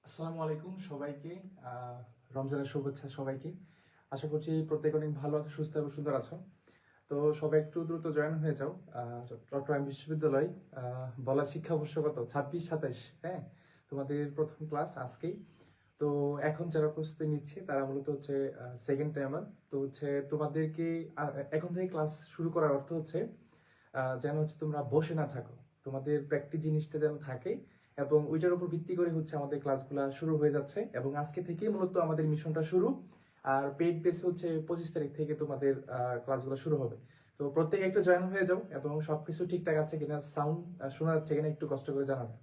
আসসালামু আলাইকুম সবাইকে। রমজানের শুভেচ্ছা সবাইকে। আশা করছি প্রত্যেকে অনেক ভালো আছো, সুস্থ এবং সুন্দর আছো। তো সবাই একটু দ্রুত জয়েন হয়ে যাও। চট্টগ্রাম বিশ্ববিদ্যালয় বলা শিক্ষাবর্ষ কত 26-27, হ্যাঁ, তোমাদের প্রথম ক্লাস আজকেই। তো এখন যারা প্রস্তুতি নিচ্ছে তারা মূলত হচ্ছে সেকেন্ড টাইমার। তো হচ্ছে তোমাদেরকে এখন থেকে ক্লাস শুরু করার অর্থ হচ্ছে যেন হচ্ছে তোমরা বসে না থাকো, তোমাদের প্র্যাকটিস জিনিসটা যেন থাকে, এবং ওইটার উপর ভিত্তি করে হচ্ছে আমাদের ক্লাসগুলো শুরু হয়ে যাচ্ছে। এবং আজকে থেকে মূলত আমাদের মিশনটা শুরু। আর পেইড বেস হচ্ছে 25 তারিখ থেকে তোমাদের ক্লাসগুলো শুরু হবে। তো প্রত্যেকে একটু জয়েন হয়ে যাও, এবং সবকিছু ঠিকঠাক আছে কিনা, সাউন্ড শোনা যাচ্ছে কিনা একটু কষ্ট করে জানাবে,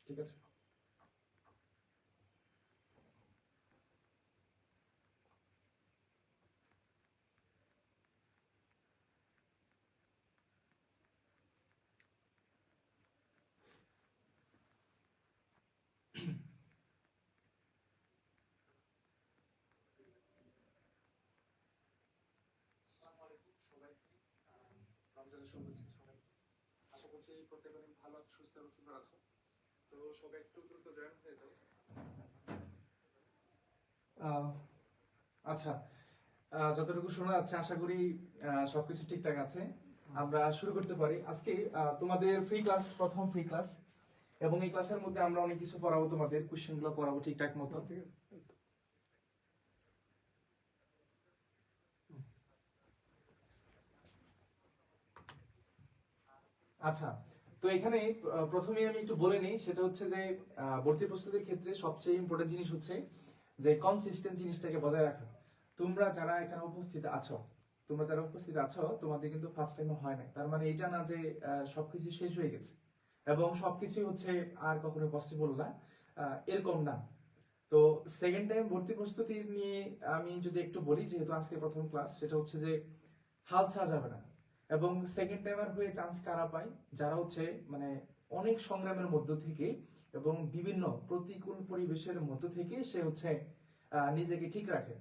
ঠিক আছে? আসসালামু আলাইকুম সবাইকে। রমজানের শুভেচ্ছা সবাইকে। আশা করছি প্রত্যেকে অনেক ভালো আছো, সুস্থ এবং সুন্দর আছো। তো সবাই একটু দ্রুত জয়েন হয়ে যাও। আহ, আচ্ছা, যতটুকু শোনা যাচ্ছে আশা করি সবকিছু ঠিকঠাক আছে। আমরা শুরু করতে পারি। আজকে তোমাদের ফ্রি ক্লাস, প্রথম ফ্রি ক্লাস, এবং এই ক্লাসের মধ্যে আমরা অনেক কিছু পড়াবো, তোমাদের কোশ্চেন গুলো পড়াবো ঠিকঠাক মতো। আচ্ছা, তো এখানে প্রথমেই আমি একটু বলে নিই, সেটা হচ্ছে যে ভর্তি প্রস্তুতির ক্ষেত্রে সবচেয়ে ইম্পর্টেন্ট জিনিস হচ্ছে যে কনসিস্টেন্ট জিনিসটাকে বজায় রাখা। তোমরা যারা এখানে উপস্থিত আছো তোমাদের কিন্তু ফার্স্ট টাইমে হয় না, তার মানে এটা না যে সবকিছু শেষ হয়ে গেছে এবং সবকিছু হচ্ছে আর কখনো পসিবল না, এরকম না। তো সেকেন্ড টাইম ভর্তি প্রস্তুতি নিয়ে আমি যদি একটু বলি, যেহেতু আজকে প্রথম ক্লাস, সেটা হচ্ছে যে হাল ছাড়া যাবে না। এবং সেকেন্ড টাইমার হয়ে চান্স কারা পায়? যারা হচ্ছে মানে অনেক সংগ্রামের মধ্য থেকে এবং বিভিন্ন প্রতিকূল পরিবেশের মধ্য থেকে সে হচ্ছে নিজেকে ঠিক রাখে,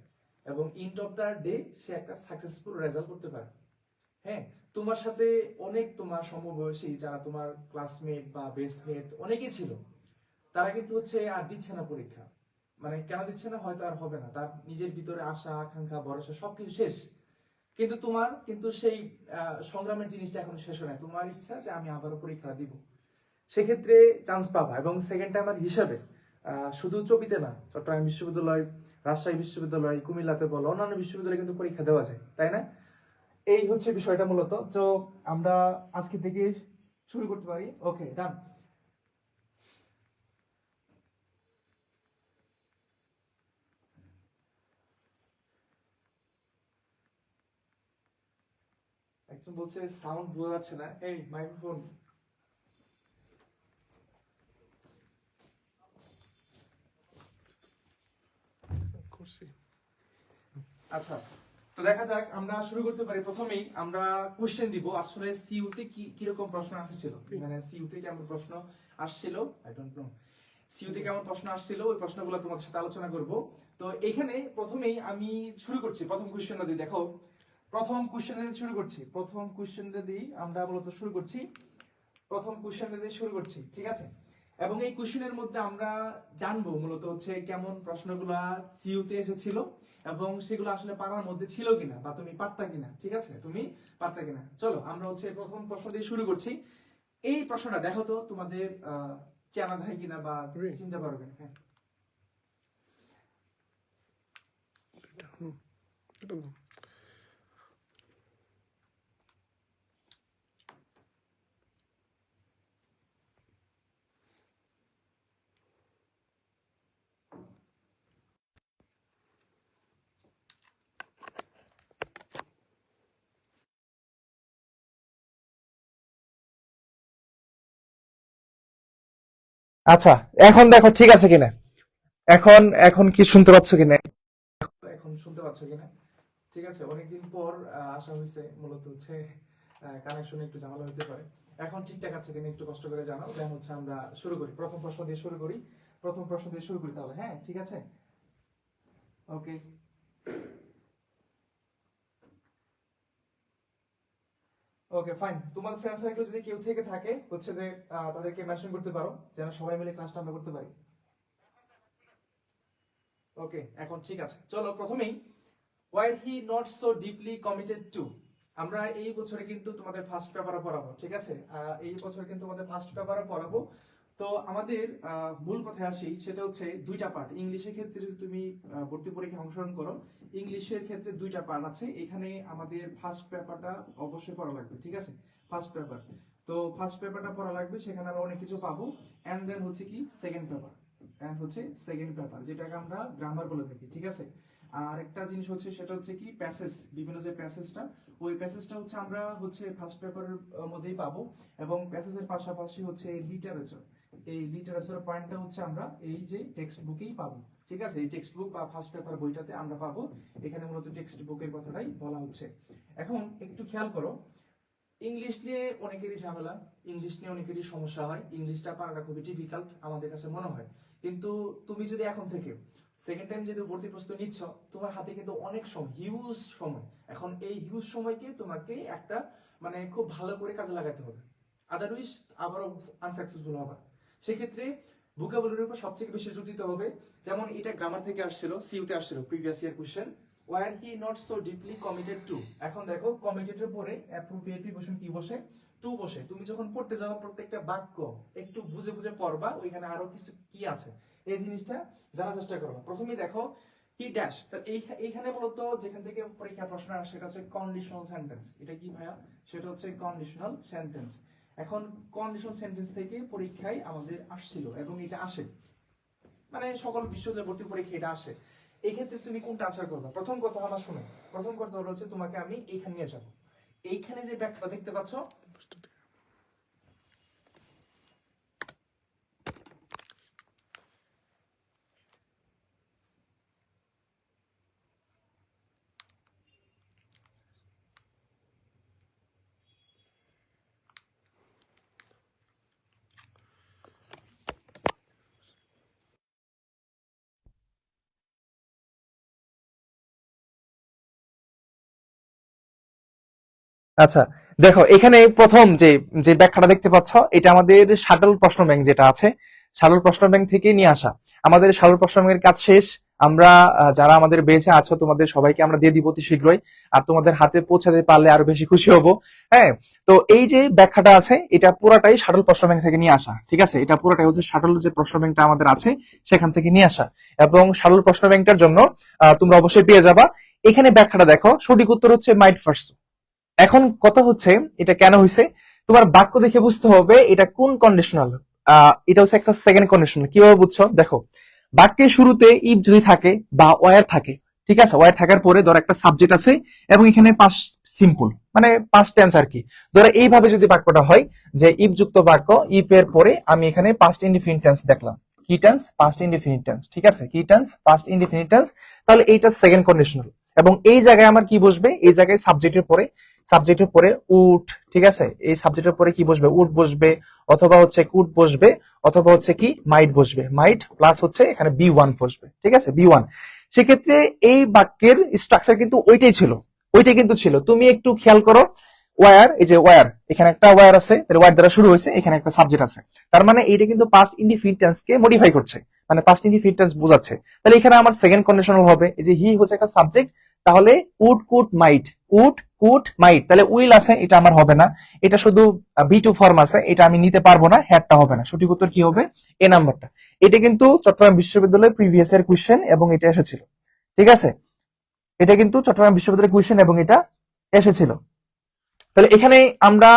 এবং ইন্ড অফ দ্য ডে সে একটা সাকসেসফুল রেজাল্ট করতে পারে। হ্যাঁ, তোমার সাথে অনেক তোমার সমবয়সী যারা তোমার ক্লাসমেট বা বেস্টমেট অনেকেই ছিল, তারা কিন্তু হচ্ছে আর দিচ্ছে না পরীক্ষা। মানে কেন দিচ্ছে না? হয়তো আর হবে না, তার নিজের ভিতরে আশা আকাঙ্ক্ষা ভরসা সবকিছু শেষ। কিন্তু তোমার কিন্তু সেই সংগ্রামের জিনিসটা এখন শেষ হয় না, তোমার ইচ্ছা যে আমি আবারও পরীক্ষা দিব। সেক্ষেত্রে চান্স পাবা। এবং সেকেন্ড টাইমার হিসাবে শুধু চবিতে না, চট্টগ্রাম বিশ্ববিদ্যালয়, রাজশাহী বিশ্ববিদ্যালয়, কুমিল্লাতে বলো, অন্যান্য বিশ্ববিদ্যালয়ে কিন্তু পরীক্ষা দেওয়া যায়, তাই না? এই হচ্ছে বিষয়টা মূলত। তো আমরা আজকে থেকে শুরু করতে পারি। ওকে, ডান। একজন বলছে সাউন্ড বোঝা যাচ্ছে না, এই মাইক্রোফোন। করছি। আচ্ছা, তো দেখা যাক, আমরা শুরু করতে পারি। প্রথমেই আমরা কোশ্চেন দিব আসলে সিইউ তে কি কিরকম প্রশ্ন আসছিল, মানে সিইউ তে কেমন প্রশ্ন আসছিল, আই ডোন্ট নো। সিইউ তে কেমন প্রশ্ন আসছিল ওই প্রশ্নগুলো তোমাদের সাথে আলোচনা করব। তো এখানে প্রথমেই আমি শুরু করছি প্রথম কোশ্চেনটা দিয়ে। দেখো, প্রথম কোশ্চেনটা দিয়ে শুরু করছি, প্রথম কোশ্চেনটা দিয়ে আমরা মূলত শুরু করছি, প্রথম কোশ্চেনটা দিয়ে শুরু করছি, ঠিক আছে? এবং এই কোশ্চেনের মধ্যে আমরা জানবো মূলত হচ্ছে কেমন প্রশ্নগুলা সিইউতে এসেছিল, এবং সেগুলো আসলে পারার মধ্যে ছিল কিনা, বা তুমি পারতা কিনা, ঠিক আছে, তুমি পারতা কিনা। চলো আমরা হচ্ছে প্রথম প্রশ্ন দিয়ে শুরু করছি। এই প্রশ্নটা দেখো তো তোমাদের চেনা যায় কিনা বা চিনতে পারো কিনা। হ্যাঁ, আচ্ছা, এখন দেখো ঠিক আছে কিনা। এখন এখন কি শুনতে পাচ্ছ কিনা? এখন শুনতে পাচ্ছ কিনা? ঠিক আছে, অনেকদিন পর আসা হয়েছে, মূলত হচ্ছে কানেকশনে একটু ঝামেলা হতে পারে। এখন ঠিকঠাক আছে কিনা একটু কষ্ট করে জানাও, দেন হচ্ছে আমরা শুরু করি, প্রথম প্রশ্ন দিয়ে শুরু করি। প্রথম প্রশ্ন দিয়ে শুরু করি তাহলে, হ্যাঁ ঠিক আছে। ওকে, ওকে ফাইন। তোমার ফ্রেন্ড সার্কেল যদি কেউ থেকে থাকে হচ্ছে যে তাদেরকে মেনশন করতে পারো, যেন সবাই মিলে ক্লাসটা আমরা করতে পারি। ওকে, এখন ঠিক আছে, চলো প্রথমেই why he not so deeply committed two. আমরা এই বছরে কিন্তু তোমাদের ফার্স্ট পেপারও পড়াবো, ঠিক আছে? এই বছর কিন্তু তোমাদের ফার্স্ট পেপারও পড়াবো। তো আমাদের মূল কথায় আসি, সেটা হচ্ছে দুইটা পার্ট। ইংলিশের ক্ষেত্রে যদি তুমি ভর্তি পরীক্ষায় অংশগ্রহণ করো, ইংলিশের ক্ষেত্রে দুইটা পার্ট আছে। এখানে আমাদের ফার্স্ট পেপারটা অবশ্যই পড়া লাগবে, ঠিক আছে? ফার্স্ট পেপার, তো ফার্স্ট পেপারটা পড়া লাগবে, সেখানে আমরা অনেক কিছু পাবো। এন্ড দেন হচ্ছে কি সেকেন্ড পেপার, এন্ড হচ্ছে সেকেন্ড পেপার, যেটাকে আমরা গ্রামার বলে থাকি, ঠিক আছে? আর একটা জিনিস হচ্ছে, সেটা হচ্ছে কি প্যাসেজ, বিভিন্ন যে প্যাসেজটা, ওই প্যাসেজটা হচ্ছে আমরা হচ্ছে ফার্স্ট পেপারের মধ্যেই পাবো। এবং প্যাসেজের পাশাপাশি হচ্ছে লিটারেচার, এই লিটারেচার পয়েন্টটা হচ্ছে আমরা এই যে টেক্সট বুকেই পাবো, ঠিক আছে? এই টেক্সট বুক বা ফার্স্ট পেপার বইটাতে আমরা পাবো। এখানে মূলত টেক্সট বুকের কথাটাই বলা হচ্ছে। এখন একটু খেয়াল করো, ইংলিশ নিয়ে অনেকেরই ঝামেলা, ইংলিশ নিয়ে অনেকেরই সমস্যা হয়, ইংলিশটা পারাটা খুবই ডিফিকাল্ট আমাদের কাছে মনে হয়। কিন্তু তুমি যদি এখন থেকে সেকেন্ড টাইম যদি ভর্তি প্রস্তুতি নিচ্ছ, তোমার হাতে কিন্তু অনেক সময়, হিউজ সময়। এখন এই হিউজ সময়কে তোমাকে একটা মানে খুব ভালো করে কাজে লাগাতে হবে, আদারওয়াইজ আবারও আনসাকসেসফুল হবে। সেক্ষেত্রে ভোকাবুলারির উপর সবচেয়ে বেশি জোর দিতে হবে। যেমন এটা গ্রামার থেকে আসছিল, সিইউতে আসছিল previous year question, were he not so deeply committed to. এখন দেখো কমিটেডের পরে অ্যাপ্রোপ্রিয়েট প্রিপোজিশন কি বসে? টু বসে। তুমি যখন পড়তে যাও প্রত্যেকটা বাক্য একটু বুঝে বুঝে পড়বা, ওইখানে আরো কিছু কি আছে এই জিনিসটা জানার চেষ্টা করবা। প্রথমেই দেখো হি ড্যাশ, এইখানে মূলত যেখান থেকে পরীক্ষা প্রশ্ন আসে সেটা হচ্ছে কন্ডিশনাল সেন্টেন্স। এটা কি ভাইয়া? সেটা হচ্ছে কন্ডিশনাল সেন্টেন্স। এখন কন্ডিশনাল সেন্টেন্স থেকে পরীক্ষায় আমাদের আসছিল এবং এটা আসে, মানে সকল বিশ্ববিদ্যালয় ভর্তি পরীক্ষা এটা আসে। এই ক্ষেত্রে তুমি কোনটা আনসার করবে? প্রথম কথা আমার শুনো, প্রথম কথা হচ্ছে তোমাকে আমি এইখানে নিয়ে যাবো। এইখানে যে ব্যাখ্যা দেখতে পাচ্ছ, আচ্ছা দেখো এখানে প্রথম যে যে ব্যাখ্যাটা দেখতে পাচ্ছ, এটা আমাদের শাটল প্রশ্ন ব্যাংক যেটা আছে, শাটল প্রশ্ন ব্যাংক থেকে নিয়ে আসা। আমাদের শাটল প্রশ্ন ব্যাংকের কাজ শেষ। আমরা যারা আমাদের বেঁচে আছো তোমাদের সবাইকে আমরা দিয়ে দিব অতি শীঘ্রই, আর তোমাদের হাতে পৌঁছাতে পারলে আরো বেশি খুশি হব। হ্যাঁ, তো এই যে ব্যাখ্যাটা আছে এটা পুরোটাই শাটল প্রশ্ন ব্যাংক থেকে নিয়ে আসা, ঠিক আছে? এটা পুরোটাই হচ্ছে শাটল যে প্রশ্ন ব্যাংকটা আমাদের আছে সেখান থেকে নিয়ে আসা। এবং শাটল প্রশ্ন ব্যাংকটার জন্য তোমরা অবশ্যই পেয়ে যাবা। এখানে ব্যাখ্যাটা দেখো, সঠিক উত্তর হচ্ছে মাইট ফার্স্ট। এখন কথা হচ্ছে এটা কেন হয়েছে, তোমার বাক্য দেখে বুঝতে হবে এটা কোন কন্ডিশনাল। এটা হচ্ছে একটা সেকেন্ড কন্ডিশনাল। কিভাবে বুঝছো দেখো, বাক্যের শুরুতে ইফ যদি থাকে বা ওয়ার থাকে, ঠিক আছে? ওয়ার থাকার পরে ধর একটা সাবজেক্ট আছে এবং এখানে পাস্ট সিম্পল মানে পাস্ট টেন্স আর কি। ধরো এইভাবে যদি বাক্যটা হয় যে ইফ যুক্ত বাক্য, ইফ এর পরে আমি এখানে পাস্ট ইনডিফিনিট টেন্স দেখলাম, কি টেন্স? পাস্ট ইনডিফিনিট টেন্স, ঠিক আছে? কি টেন্স? Past indefinite tense. তাহলে এইটা সেকেন্ড কন্ডিশনাল। এবং এই জায়গায় আমার কি বসবে? এই জায়গায় সাবজেক্টের পরে, সাবজেক্টের পরে উড, ঠিক আছে? এই সাবজেক্টের পরে কি বসবে? উড বসবে, অথবা হচ্ছে কুড বসবে, অথবা হচ্ছে কি মাইট বসবে। মাইট প্লাস হচ্ছে এখানে বি ওয়ান বসবে, ঠিক আছে? B one. সেক্ষেত্রে এই বাক্যের স্ট্রাকচার কিন্তু ওইটাই ছিল, ওইটাই কিন্তু ছিল। তুমি একটু খেয়াল করো, ওয়ার, এই যে ওয়ার, এখানে একটা ওয়ার আছে, ওয়ার দ্বারা শুরু হয়েছে, এখানে একটা সাবজেক্ট আছে। তার মানে এইটা কিন্তু পাস্ট ইনডিফিনিট টেন্স কে মডিফাই করছে, মানে পাস্ট ইনডিফিনিট টেন্স বোঝাচ্ছে। তাহলে এখানে আমার সেকেন্ড কন্ডিশনাল হবে, এই যে হি হচ্ছে একটা সাবজেক্ট, তাহলে would could might, would could might. তাহলে উইল আছে, এটা আমার হবে না, এটা শুধু বি টু ফর্ম আছে, এটা আমি নিতে পারবো না, হ্যাডটা হবে না। সঠিক উত্তর কি হবে? এ নাম্বারটা। এটা কিন্তু চট্টগ্রাম বিশ্ববিদ্যালয়ের প্রিভিয়াস ইয়ার কোশ্চেন এবং এটা এসেছিল, ঠিক আছে? এটা কিন্তু চট্টগ্রাম বিশ্ববিদ্যালয়ের কোশ্চেন এবং এটা এসেছিল। তাহলে এখানে আমরা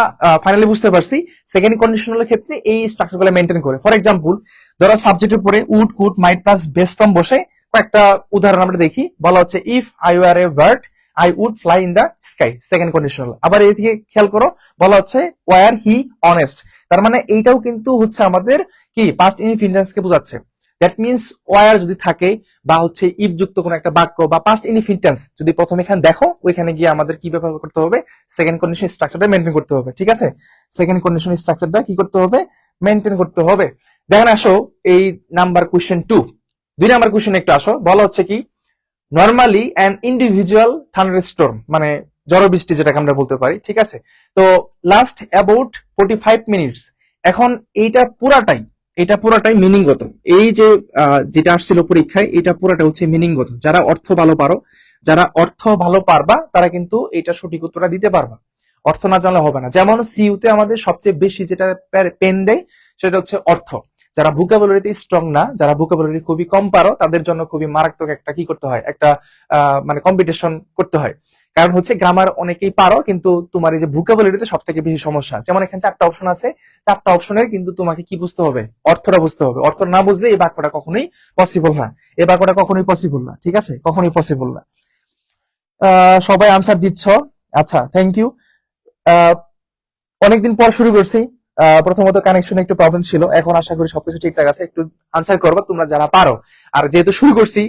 ফাইনালি বুঝতে পারছি সেকেন্ড কন্ডিশনালের ক্ষেত্রে এই স্ট্রাকচারগুলো মেইনটেইন করে। ফর এক্সাম্পল, ধরো সাবজেক্টের পরে would could might plus base form বসে, কয়েকটা উদাহরণ আমরা দেখি। বলা হচ্ছে if I were a bird I would fly in the sky, second conditional. আবার এদিকে খেয়াল করো, বলা হচ্ছে ওয়ার হি অনেস্ট। তার মানে এইটাও কিন্তু হচ্ছে আমাদের কি পাস্ট ইনডিফিনিট কে বোঝাচ্ছে। দ্যাট মিনস ওয়ার যদি থাকে বা হচ্ছে ইফ যুক্ত কোন একটা বাক্য বা পাস্ট ইনডিফিনিট টেন্স যদি প্রথম এখানে দেখো, ওইখানে গিয়ে আমাদের কি ব্যবহার করতে হবে? সেকেন্ড কন্ডিশন স্ট্রাকচারটা মেইনটেইন করতে হবে, ঠিক আছে? সেকেন্ড কন্ডিশন স্ট্রাকচারটা কি করতে হবে? মেইনটেইন করতে হবে। দেখেন আসো এই নাম্বার কোশ্চেন 2, 2 নাম্বার কোশ্চেন একটু আসো। বলা হচ্ছে কি নরমালি অ্যান ইন্ডিভিজুয়াল থান্ডারস্টর্ম, মানে ঝড় বৃষ্টি যেটাকে আমরা বলতে পারি, ঠিক আছে? তো লাস্ট অ্যাবাউট 45 মিনিটস। এখন এইটা পুরাটাই, এটা পুরোটাই মিনিংগত। এই যে যেটা আসছিল পরীক্ষায়, এটা পুরোটা হচ্ছে মিনিংগত। যারা অর্থ ভালো পারো, যারা অর্থ ভালো পারবা, তারা কিন্তু এটা সঠিক উত্তরটা দিতে পারবা। অর্থ না জানলে হবে না। যেমন সিইউতে আমাদের সবচেয়ে বেশি যেটা পেন দেয় সেটা হচ্ছে অর্থ। যারা ভোকাবুলারিতে স্ট্রং না, যারা ভোকাবুলারি খুবই কম পারো, তাদের জন্য খুবই মারাত্মক একটা কি করতে হয়, একটা মানে কম্পিটিশন করতে হয়। কারণ হচ্ছে গ্রামার অনেকেই পারো, কিন্তু তোমার এই যে ভোকাবুলারিতে সব থেকে বেশি সমস্যা। যেমন এখানে 4টা অপশন আছে, 4টা অপশনের কিন্তু তোমাকে কি বুঝতে হবে, অর্থটা বুঝতে হবে। অর্থ না বুঝলে এই বাক্যটা কখনোই পসিবল না, এই বাক্যটা কখনোই পসিবল না, ঠিক আছে, কখনোই পসিবল না। সবাই আনসার দিচ্ছ, আচ্ছা, থ্যাংক ইউ। অনেকদিন পর শুরু করছি, প্রথমত কানেকশনে একটু প্রবলেম ছিল, এখন আশা করি সবকিছু ঠিকঠাক আছে। একটু আনসার করবা তোমরা যারা পারো। আর যেহেতু শুরু করছি,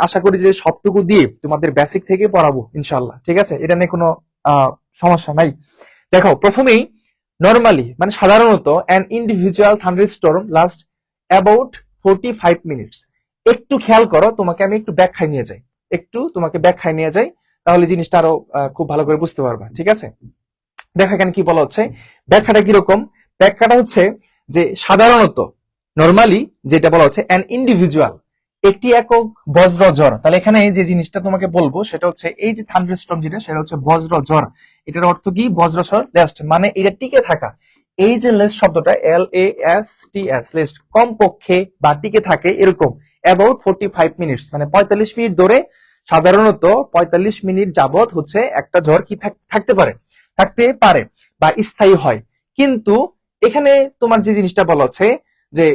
আশা করি যে সবটুকু দিয়ে তোমাদের বেসিক থেকে পড়াবো ইনশাল্লাহ, ঠিক আছে, এটা নিয়ে কোনো সমস্যা নাই। দেখো, প্রথমেই নরমালি মানে সাধারণত an individual thunderstorm last about 45 minutes. একটু খেয়াল করো, তোমাকে আমি একটু ব্যাখ্যায় নিয়ে যাই, একটু তোমাকে ব্যাখ্যায় নিয়ে যাই, তাহলে জিনিসটা আরো খুব ভালো করে বুঝতে পারবা, ঠিক আছে। দেখো এখানে কি বলা হচ্ছে, ব্যাখ্যাটা কিরকম। ব্যাখ্যাটা হচ্ছে যে সাধারণত, নরমালি যেটা বলা হচ্ছে অ্যান ইন্ডিভিজুয়াল, একটি একক বজ্রঝড়। তাহলে এখানে যে জিনিসটা তোমাকে বলবো সেটা হচ্ছে এই যে থান্ডারস্টর্ম যেটা, সেটা হচ্ছে বজ্রঝড়। এটার অর্থ কি, বজ্রঝড় লেস্ট মানে এটা টিকে থাকা। এই যে লেস্ট শব্দটা, LASTS, লেস্ট কমপক্ষে বা টিকে থাকে এরকম, অ্যাবাউট 45 মিনিটস মানে 45 মিনিট ধরে, সাধারণত 45 মিনিট যাবত হচ্ছে একটা ঝড় কি থাকতে পারে, থাকতে পারে বা স্থায়ী হয়। কিন্তু এখানে তোমার যে জিনিসটা বলা হচ্ছে যে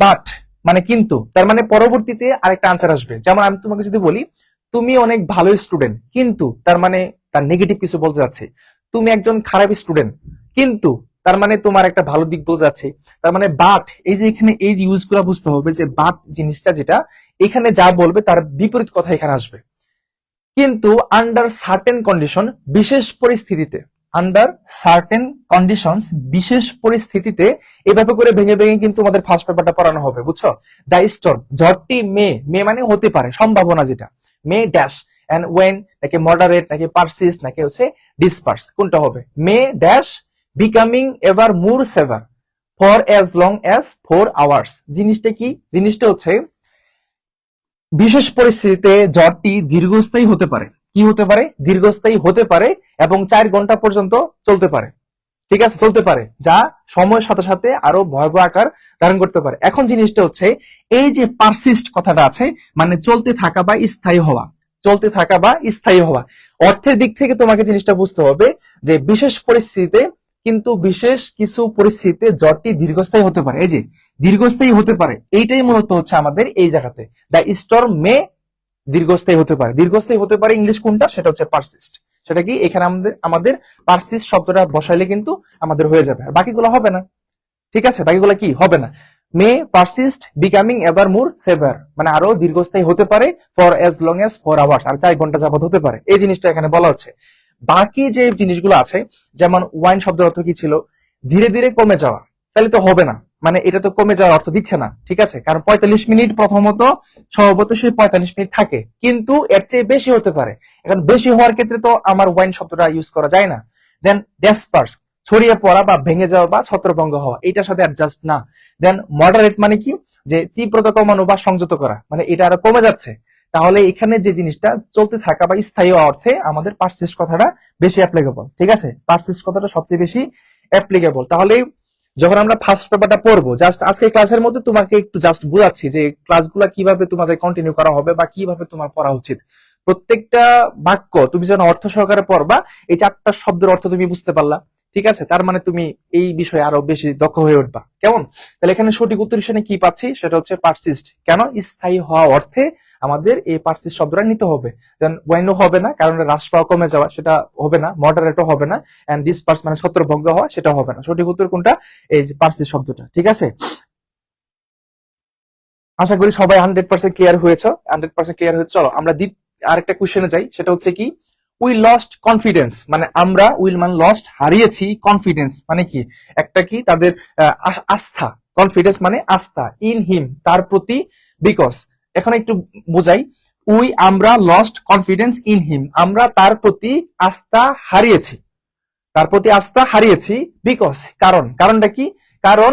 বাট মানে কিন্তু, তার মানে পরবর্তীতে আরেকটা আনসার আসবে। যেমন আমি তোমাকে যদি বলি তুমি অনেক ভালো স্টুডেন্ট, কিন্তু তার মানে তার নেগেটিভ কিছু বলতে যাচ্ছে। তুমি একজন খারাপ স্টুডেন্ট, কিন্তু তার মানে তোমার একটা ভালো দিক বলতে যাচ্ছে। তার মানে বাট, এই যে এখানে এই যে ইউজ করা বুঝতে হবে যে বাট জিনিসটা যেটা এখানে যা বলবে তার বিপরীত কথা এখানে আসবে। কিন্তু আন্ডার সার্টেন কন্ডিশন, বিশেষ পরিস্থিতিতে, আন্ডার সার্টেন কন্ডিশনস, বিশেষ পরিস্থিতিতে, এভাবে করে ভেঙে ভেঙে কিন্তু আমাদের ফার্স্ট পেপারটা পড়ানো হবে, বুঝছো। দ্য স্টর্ম, ঝড়টি মে মানে হতে পারে, সম্ভাবনা যেটা, মে ড্যাশ, এন্ড ওয়েন নাকি মডারেট নাকি পারসিস্ট নাকি হচ্ছে ডিসপার্স, কোনটা হবে, may dash becoming ever more severe for as long as 4 hours. জিনিসটা কি, জিনিসটা হচ্ছে বিশেষ পরিস্থিতিতে জ্বরটি দীর্ঘস্থায়ী হতে পারে। কি হতে পারে, দীর্ঘস্থায়ী হতে পারে এবং 4 ঘন্টা পর্যন্ত চলতে পারে, ঠিক আছে, চলতে পারে, যা সময়ের সাথে সাথে আরো ভয়াবহ আকার ধারণ করতে পারে। এখন জিনিসটা হচ্ছে এই যে পারসিস্ট কথাটা আছে, মানে চলতে থাকা বা স্থায়ী হওয়া, চলতে থাকা বা স্থায়ী হওয়া। অর্থের দিক থেকে তোমাকে জিনিসটা বুঝতে হবে যে বিশেষ পরিস্থিতিতে, কিন্তু বিশেষ কিছু পরিস্থিতিতে জ্বরটি দীর্ঘস্থায়ী হতে পারে। এই যে দীর্ঘস্থায়ী হতে পারে, এইটাই মূলত হচ্ছে আমাদের এই জায়গাতে, দ্য স্টর্ম মে দীর্ঘস্থায়ী হতে পারে। দীর্ঘস্থায়ী হতে পারে ইংলিশ কোনটা, সেটা হচ্ছে পারসিস্ট। সেটা কি, এখানে আমাদের পারসিস্ট শব্দটা বসাইলে কিন্তু আমাদের হয়ে যাবে, আর বাকিগুলো হবে না, ঠিক আছে, বাকিগুলো কি হবে না। May persist becoming ever more severe মানে আরো দীর্ঘস্থায়ী হতে পারে, for as long as 4 hours, আর 4 ঘন্টা যাবত হতে পারে। এই জিনিসটা এখানে বলা হচ্ছে। বাকি যে জিনিসগুলো আছে, যেমন ওয়াইন শব্দের অর্থ কি ছিল, ধীরে ধীরে কমে যাওয়া, তাহলে তো হবে না, মানে এটা তো কমে যাওয়ার অর্থ দিচ্ছে না, ঠিক আছে, কারণ 45 মিনিট প্রথমত স্বভাবত সেই 45 মিনিট থাকে, কিন্তু এর চেয়ে বেশি হতে পারে। এখন বেশি হওয়ার ক্ষেত্রে তো আমার ওয়াইন শব্দটা ইউজ করা যায় না। দেন ডেসপার্স, ছড়িয়ে পড়া বা ভেঙে যাওয়া বা ছত্রভঙ্গ হওয়া, এটার সাথে অ্যাডজাস্ট না। দেন মডারেট মানে কি, যে তীব্রতা কমানো বা সংযত করা, মানে এটা আরো কমে যাচ্ছে। তাহলে এখানে যে জিনিসটা চলতে থাকা বা স্থায়ী অর্থে আমাদের পারসিস্ট কথাটা বেশি অ্যাপ্লিকেবল, ঠিক আছে, পারসিস্ট কথাটা সবচেয়ে বেশি অ্যাপ্লিকেবল। তাহলে যখন আমরা ফার্স্ট পেপারটা পড়বো, জাস্ট আজকে ক্লাসের মধ্যে তোমাকে একটু জাস্ট বুঝাচ্ছি যে ক্লাসগুলো কিভাবে তোমাদের কন্টিনিউ করা হবে বা কিভাবে তোমার পড়া উচিত। প্রত্যেকটা বাক্য তুমি যেন অর্থ সহকারে পড়বা, এই 4টা শব্দের অর্থ তুমি বুঝতে পারলা, ঠিক আছে, তার মানে তুমি এই বিষয়ে আরো বেশি দক্ষ হয়ে উঠবা, কেমন। তাহলে এখানে সঠিক উত্তর হিসেবে কি পাচ্ছি, সেটা হচ্ছে পারসিস্ট। কেন, স্থায়ী হওয়া অর্থে আমাদের এই পারসিস্ট শব্দটা নিতে হবে। দেন ওয়াইনও হবে না, কারণ হ্রাস পাওয়া কমে যাওয়া, সেটা হবে না। মডারেটও হবে না, এন্ড ডিসপার্স মানে ছত্রভঙ্গ হওয়া, সেটা হবে না। সঠিক উত্তর কোনটা, এই যে পারসিস্ট শব্দটা, ঠিক আছে। আশা করি সবাই 100% ক্লিয়ার হয়েছে, 100% ক্লিয়ার হয়েছে। চলো আমরা আরেকটা কোশ্চেনে যাই, সেটা হচ্ছে কি, উই লস্ট কনফিডেন্স মানে আমরা, উইল মানে লস্ট হারিয়েছি, কনফিডেন্স মানে কি, একটা কি তাদের আস্থা, কনফিডেন্স মানে আস্থা, ইন হিম তার প্রতি, বিকজ, এখন একটু বোঝাই, আমরা লস্ট কনফিডেন্স ইন হিম, আমরা তার প্রতি আস্থা হারিয়েছি, তার প্রতি আস্থা হারিয়েছি, বিকজ কারণ, কারণটা কি, কারণ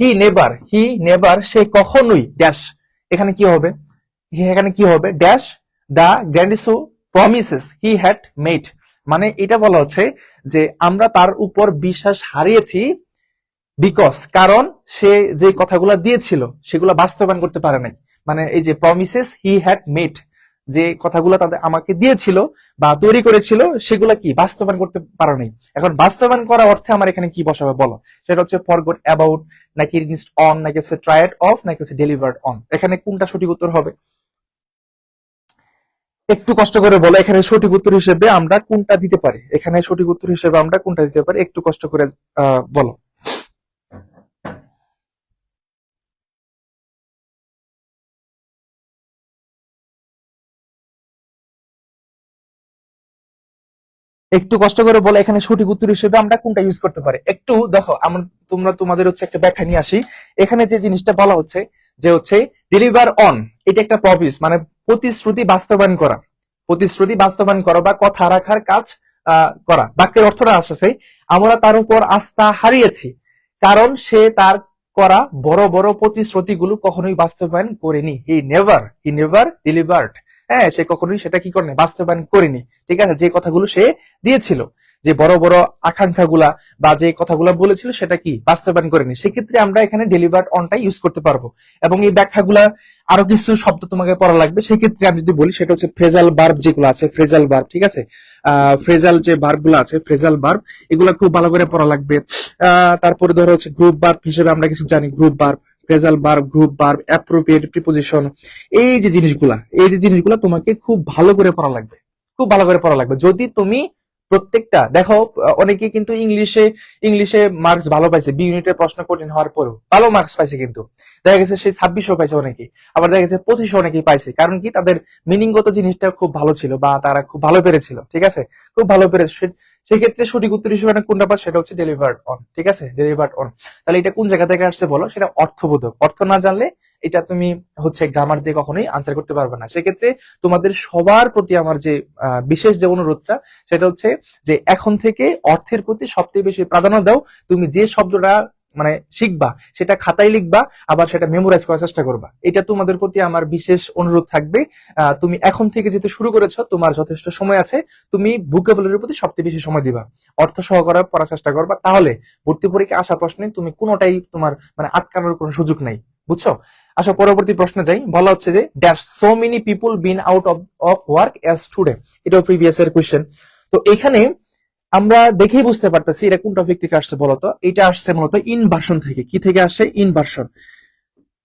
হি নেভার সে কখনোই ড্যাশ, এখানে কি হবে, এখানে কি হবে, dash the grandiose promises he had made, মানে এটা বলা হচ্ছে যে আমরা তার উপর বিশ্বাস হারিয়েছি বিকজ, কারণ সে যে কথাগুলো দিয়েছিল সেগুলো বাস্তবায়ন করতে পারে নাই। মানে এই যে প্রমিসেস হি হ্যাড মেড, যে কথাগুলো তাদের আমাকে দিয়েছিল বা তৈরি করেছিল সেগুলো কি বাস্তবায়ন করতে পারে নাই। এখন বাস্তবায়ন করা অর্থে আমার এখানে কি বসাবে বলো, সেটা হচ্ছে ফরগট অ্যাবাউট, নাকি রিলিজড অন, নাকি হচ্ছে ট্রাইড অফ, নাকি হচ্ছে ডেলিভার্ড অন। এখানে কোনটা সঠিক উত্তর হবে একটু কষ্ট করে বলো, এখানে সঠিক উত্তর হিসেবে আমরা কোনটা দিতে পারি, এখানে সঠিক উত্তর হিসেবে আমরা কোনটা দিতে পারি একটু কষ্ট করে বলো। একটু কষ্ট করে বলো এখানে সঠিক উত্তর হিসেবে আমরা কোনটা ইউজ করতে পারি। একটু দেখো, আমরা তোমরা তোমাদের হচ্ছে একটা ব্যাখ্যা নিয়ে আসি। এখানে যে জিনিসটা বলা হচ্ছে যে হচ্ছে ডেলিভার অন, এটা একটা প্রমিস, মানে প্রতিশ্রুতি বাস্তবায়ন করা, প্রতিশ্রুতি বাস্তবায়ন করা বা কথা রাখার কাজ করা। বাক্যের অর্থটা আসছে আমরা তার উপর আস্থা হারিয়েছি কারণ সে তার করা বড় বড় প্রতিশ্রুতিগুলো কখনোই বাস্তবায়ন করেনি। হি নেভার ডেলিভার্ড, হ্যাঁ সে কখনোই সেটা কি করেনি, বাস্তবায়ন করেনি। ঠিক আছে, যে কথাগুলো সে দিয়েছিল, যে বড় বড় আকাঙ্ক্ষাগুলা বা যে কথাগুলো বলেছিল সেটা কি বাস্তবায়ন করেনি, সেক্ষেত্রে আমরা এখানে ডেলিভার্ড অনটা ইউজ করতে পারবো। এবং এই ব্যাখ্যাগুলা আরো কিছু শব্দ তোমাকে পড়া লাগবে, সেক্ষেত্রে আমি যদি বলি সেটা হচ্ছে ফ্রেজাল ভার্ব যেগুলো আছে, ফ্রেজাল ভার্ব, ঠিক আছে, ফ্রেজাল যে ভার্ব গুলো আছে, ফ্রেজাল ভার্ব এগুলো খুব ভালো করে পড়া লাগবে। তারপরে ধরো হচ্ছে গ্রুপ ভার্ব হিসেবে আমরা কিছু জানি, group verb, phrasal verb, group verb, appropriate preposition, এই যে জিনিসগুলা তোমাকে খুব ভালো করে পড়া লাগবে, খুব ভালো করে পড়া লাগবে। যদি তুমি প্রত্যেকটা দেখো, অনেকে কিন্তু ইংলিশে মার্কস ভালো পাইছে, বি ইউনিটের প্রশ্ন কঠিন হওয়ার পরেও ভালো মার্কস পাইছে, কিন্তু দেখা গেছে সেই 2600 পাইছে অনেকে, আবার দেখা গেছে 2500 অনেকেই পাইছে। কারণ কি তাদের মিনিংগত জিনিসটা খুব ভালো ছিল বা তারা খুব ভালো পেরেছিল, ঠিক আছে, খুব ভালো পেরেছে। সেক্ষেত্রে সঠিক উত্তর হিসেবে কোনটা পাস, সেটা হচ্ছে ডেলিভার্ড অন, ঠিক আছে, ডেলিভার্ড অন। তাহলে এটা কোন জায়গা থেকে আসছে বলো, সেটা অর্থবোধক, অর্থ না জানলে এটা তুমি হচ্ছে গ্রামার দিয়ে কখনোই আনসার করতে পারবে না। সেক্ষেত্রে তোমাদের সবার প্রতি আমার যে বিশেষ যে অনুরোধটা, সেটা হচ্ছে যে এখন থেকে অর্থের প্রতি সবচেয়ে বেশি প্রাধান্য দাও। তুমি যে শব্দটা মানে শিখবা সেটা খাতায় লিখবা, আবার সেটা মেমোরাইজ করার চেষ্টা করবা। এটা তোমাদের প্রতি আমার বিশেষ অনুরোধ থাকবে। তুমি এখন থেকে যেহেতু শুরু করেছো, তোমার যথেষ্ট সময় আছে, তুমি ভোকাবুলারির প্রতি সবচেয়ে বেশি সময় দিবা, অর্থ সহকারে পড়ার চেষ্টা করবা। তাহলে ভর্তি পরীক্ষা আসা প্রশ্নে তুমি কোনোটাই তোমার মানে আটকানোর কোনো সুযোগ নাই, বুঝছো। আচ্ছা, পরবর্তী প্রশ্নে যাই। বলা হচ্ছে যে dash so many people been out of work as student, এটাও প্রিভিয়াস এর কোশ্চেন। তো এখানে আমরা দেখেই বুঝতে পারতেছি এটা কোন টপিক থেকে আসছে বলতো। এটা আসছে মূলত ইনভার্সন থেকে। কি থেকে আসছে? ইনভার্সন।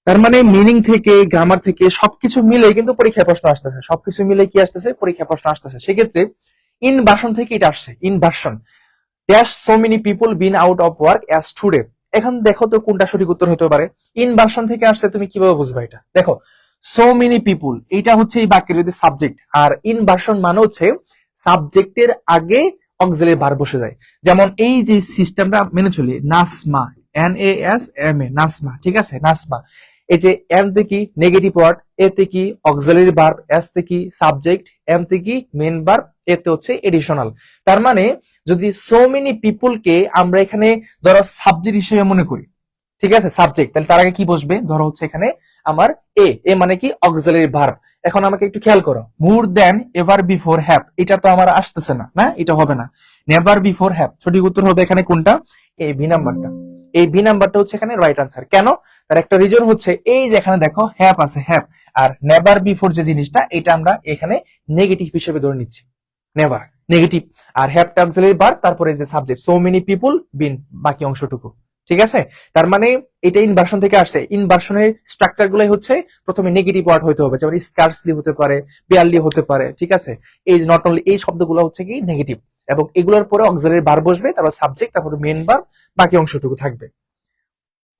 তার মানে মিনিং থেকে, গ্রামার থেকে সবকিছু মিলে কিন্তু পরীক্ষায় প্রশ্ন আসতেছে, সবকিছু মিলে কি আসতেছে, পরীক্ষায় প্রশ্ন আসতেছে। সেক্ষেত্রে ইনভার্সন থেকে এটা আসছে, inversion. Dash so many people been out of work as student. এখন দেখো তো কোনটা সঠিক উত্তর হতে পারে। ইনভার্সন থেকে আসছে, তুমি কিভাবে বুঝবা এটা? দেখো, সো মেনি পিপল এটা হচ্ছে এই বাক্যের যদি সাবজেক্ট, আর ইনভার্সন মানে হচ্ছে সাবজেক্টের আগে অক্সিলারি ভার্ব বসে যায়। যেমন এই যে সিস্টেমটা মেনে চলি, নাসমা, NASMA, নাসমা, ঠিক আছে, নাসমা। এই যে এন তে কি নেগেটিভ ওয়ার্ড, এ তে কি অক্সিলারি ভার্ব, এস তে কি সাবজেক্ট, এম তে কি মেন ভার্ব, এতে হচ্ছে এডিশনাল। তার মানে যদি সো মেনি পিপল কে আমরা এখানে ধরো সাবজেক্ট হিসেবে মনে করি, ঠিক আছে, সাবজেক্ট, তাহলে তার আগে কি বসবে? ধরো হচ্ছে এখানে আমার এ মানে কি অক্সিলারি ভার্ব। এখন আমাকে একটু খেয়াল করো, মোর দেন এভার বিফোর হ্যাভ, এটা তো আমার আসতেছে না, না এটা হবে না। নেভার বিফোর হ্যাভ, সঠিক উত্তর হবে এখানে কোনটা? এই বি নাম্বারটা। এই বি নাম্বারটা হচ্ছে এখানে রাইট আনসার। কেন? তার একটা রিজন হচ্ছে এই যে এখানে দেখো হ্যাভ আছে, হ্যাভ, আর নেভার বিফোর যে জিনিসটা, এটা আমরা এখানে নেগেটিভ হিসেবে ধরে নিচ্ছি, নেভার নেগেটিভ, আর হ্যাভটা অক্সিলারি ভার্ব, তারপরে যে সাবজেক্ট সো মেনি পিপল বিন বাকি অংশটুকু, ঠিক আছে। তার মানে এটা ইনভার্সন থেকে আসছে। ইনভার্সনের স্ট্রাকচার গুলাই হচ্ছে প্রথমে নেগেটিভ ওয়ার্ড হইতে হবে, যেমন স্কার্সলি হতে পারে, বেয়ারলি হতে পারে, ঠিক আছে। এই নট অনলি এই শব্দগুলো হচ্ছে কি নেগেটিভ, এবং এগুলোর পরে অক্সিলারি ভার্ব বসবে, তারপর সাবজেক্ট, তারপর মেন ভার্ব, বাকি অংশটুকু থাকবে।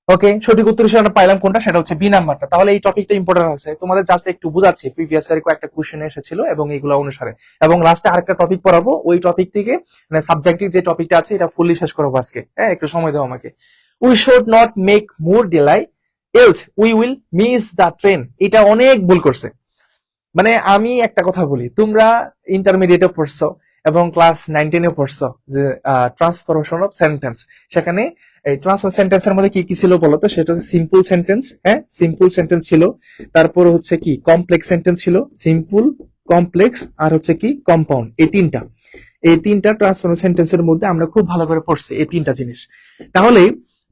ওকে, সঠিক উত্তর হিসেবে আমরা পাইলাম কোনটা, সেটা হচ্ছে বি নাম্বারটা। তাহলে এই টপিকটা ইম্পর্টেন্ট আছে, তোমাদের জাস্ট একটু বুঝাচ্ছি, প্রিভিয়াস এর কয়েকটা কোশ্চেন এসেছিল এবং এগুলো অনুসারে, এবং লাস্টে আরেকটা টপিক পড়াবো, ওই টপিক থেকে মানে সাবজেক্টিভ যে টপিকটা আছে এটা ফুললি শেষ করবো আজকে। হ্যাঁ, একটু সময় দাও আমাকে। We should not make more delay else we will miss the train, এটা অনেক ভুল করছে। মানে আমি একটা কথা বলি, তোমরা ইন্টারমিডিয়েটে পড়ছো এবং ক্লাস 9-10 পড়ছো যে ট্রান্সফরমেশন অফ সেন্টেন্স। সেখানে এই ট্রান্সফর সেন্টেন্সের মধ্যে কি কি ছিল বলতো? সেটা হচ্ছে সিম্পল সেন্টেন্স, হ্যাঁ সিম্পল সেন্টেন্স ছিল, তারপর হচ্ছে কি কমপ্লেক্স সেন্টেন্স ছিল, সিম্পল, কমপ্লেক্স আর হচ্ছে কি কম্পাউন্ড। এই তিনটা ট্রান্সফর্ম সেন্টেন্সের মধ্যে আমরা খুব ভালো করে পড়ছি এই তিনটা জিনিস। তাহলে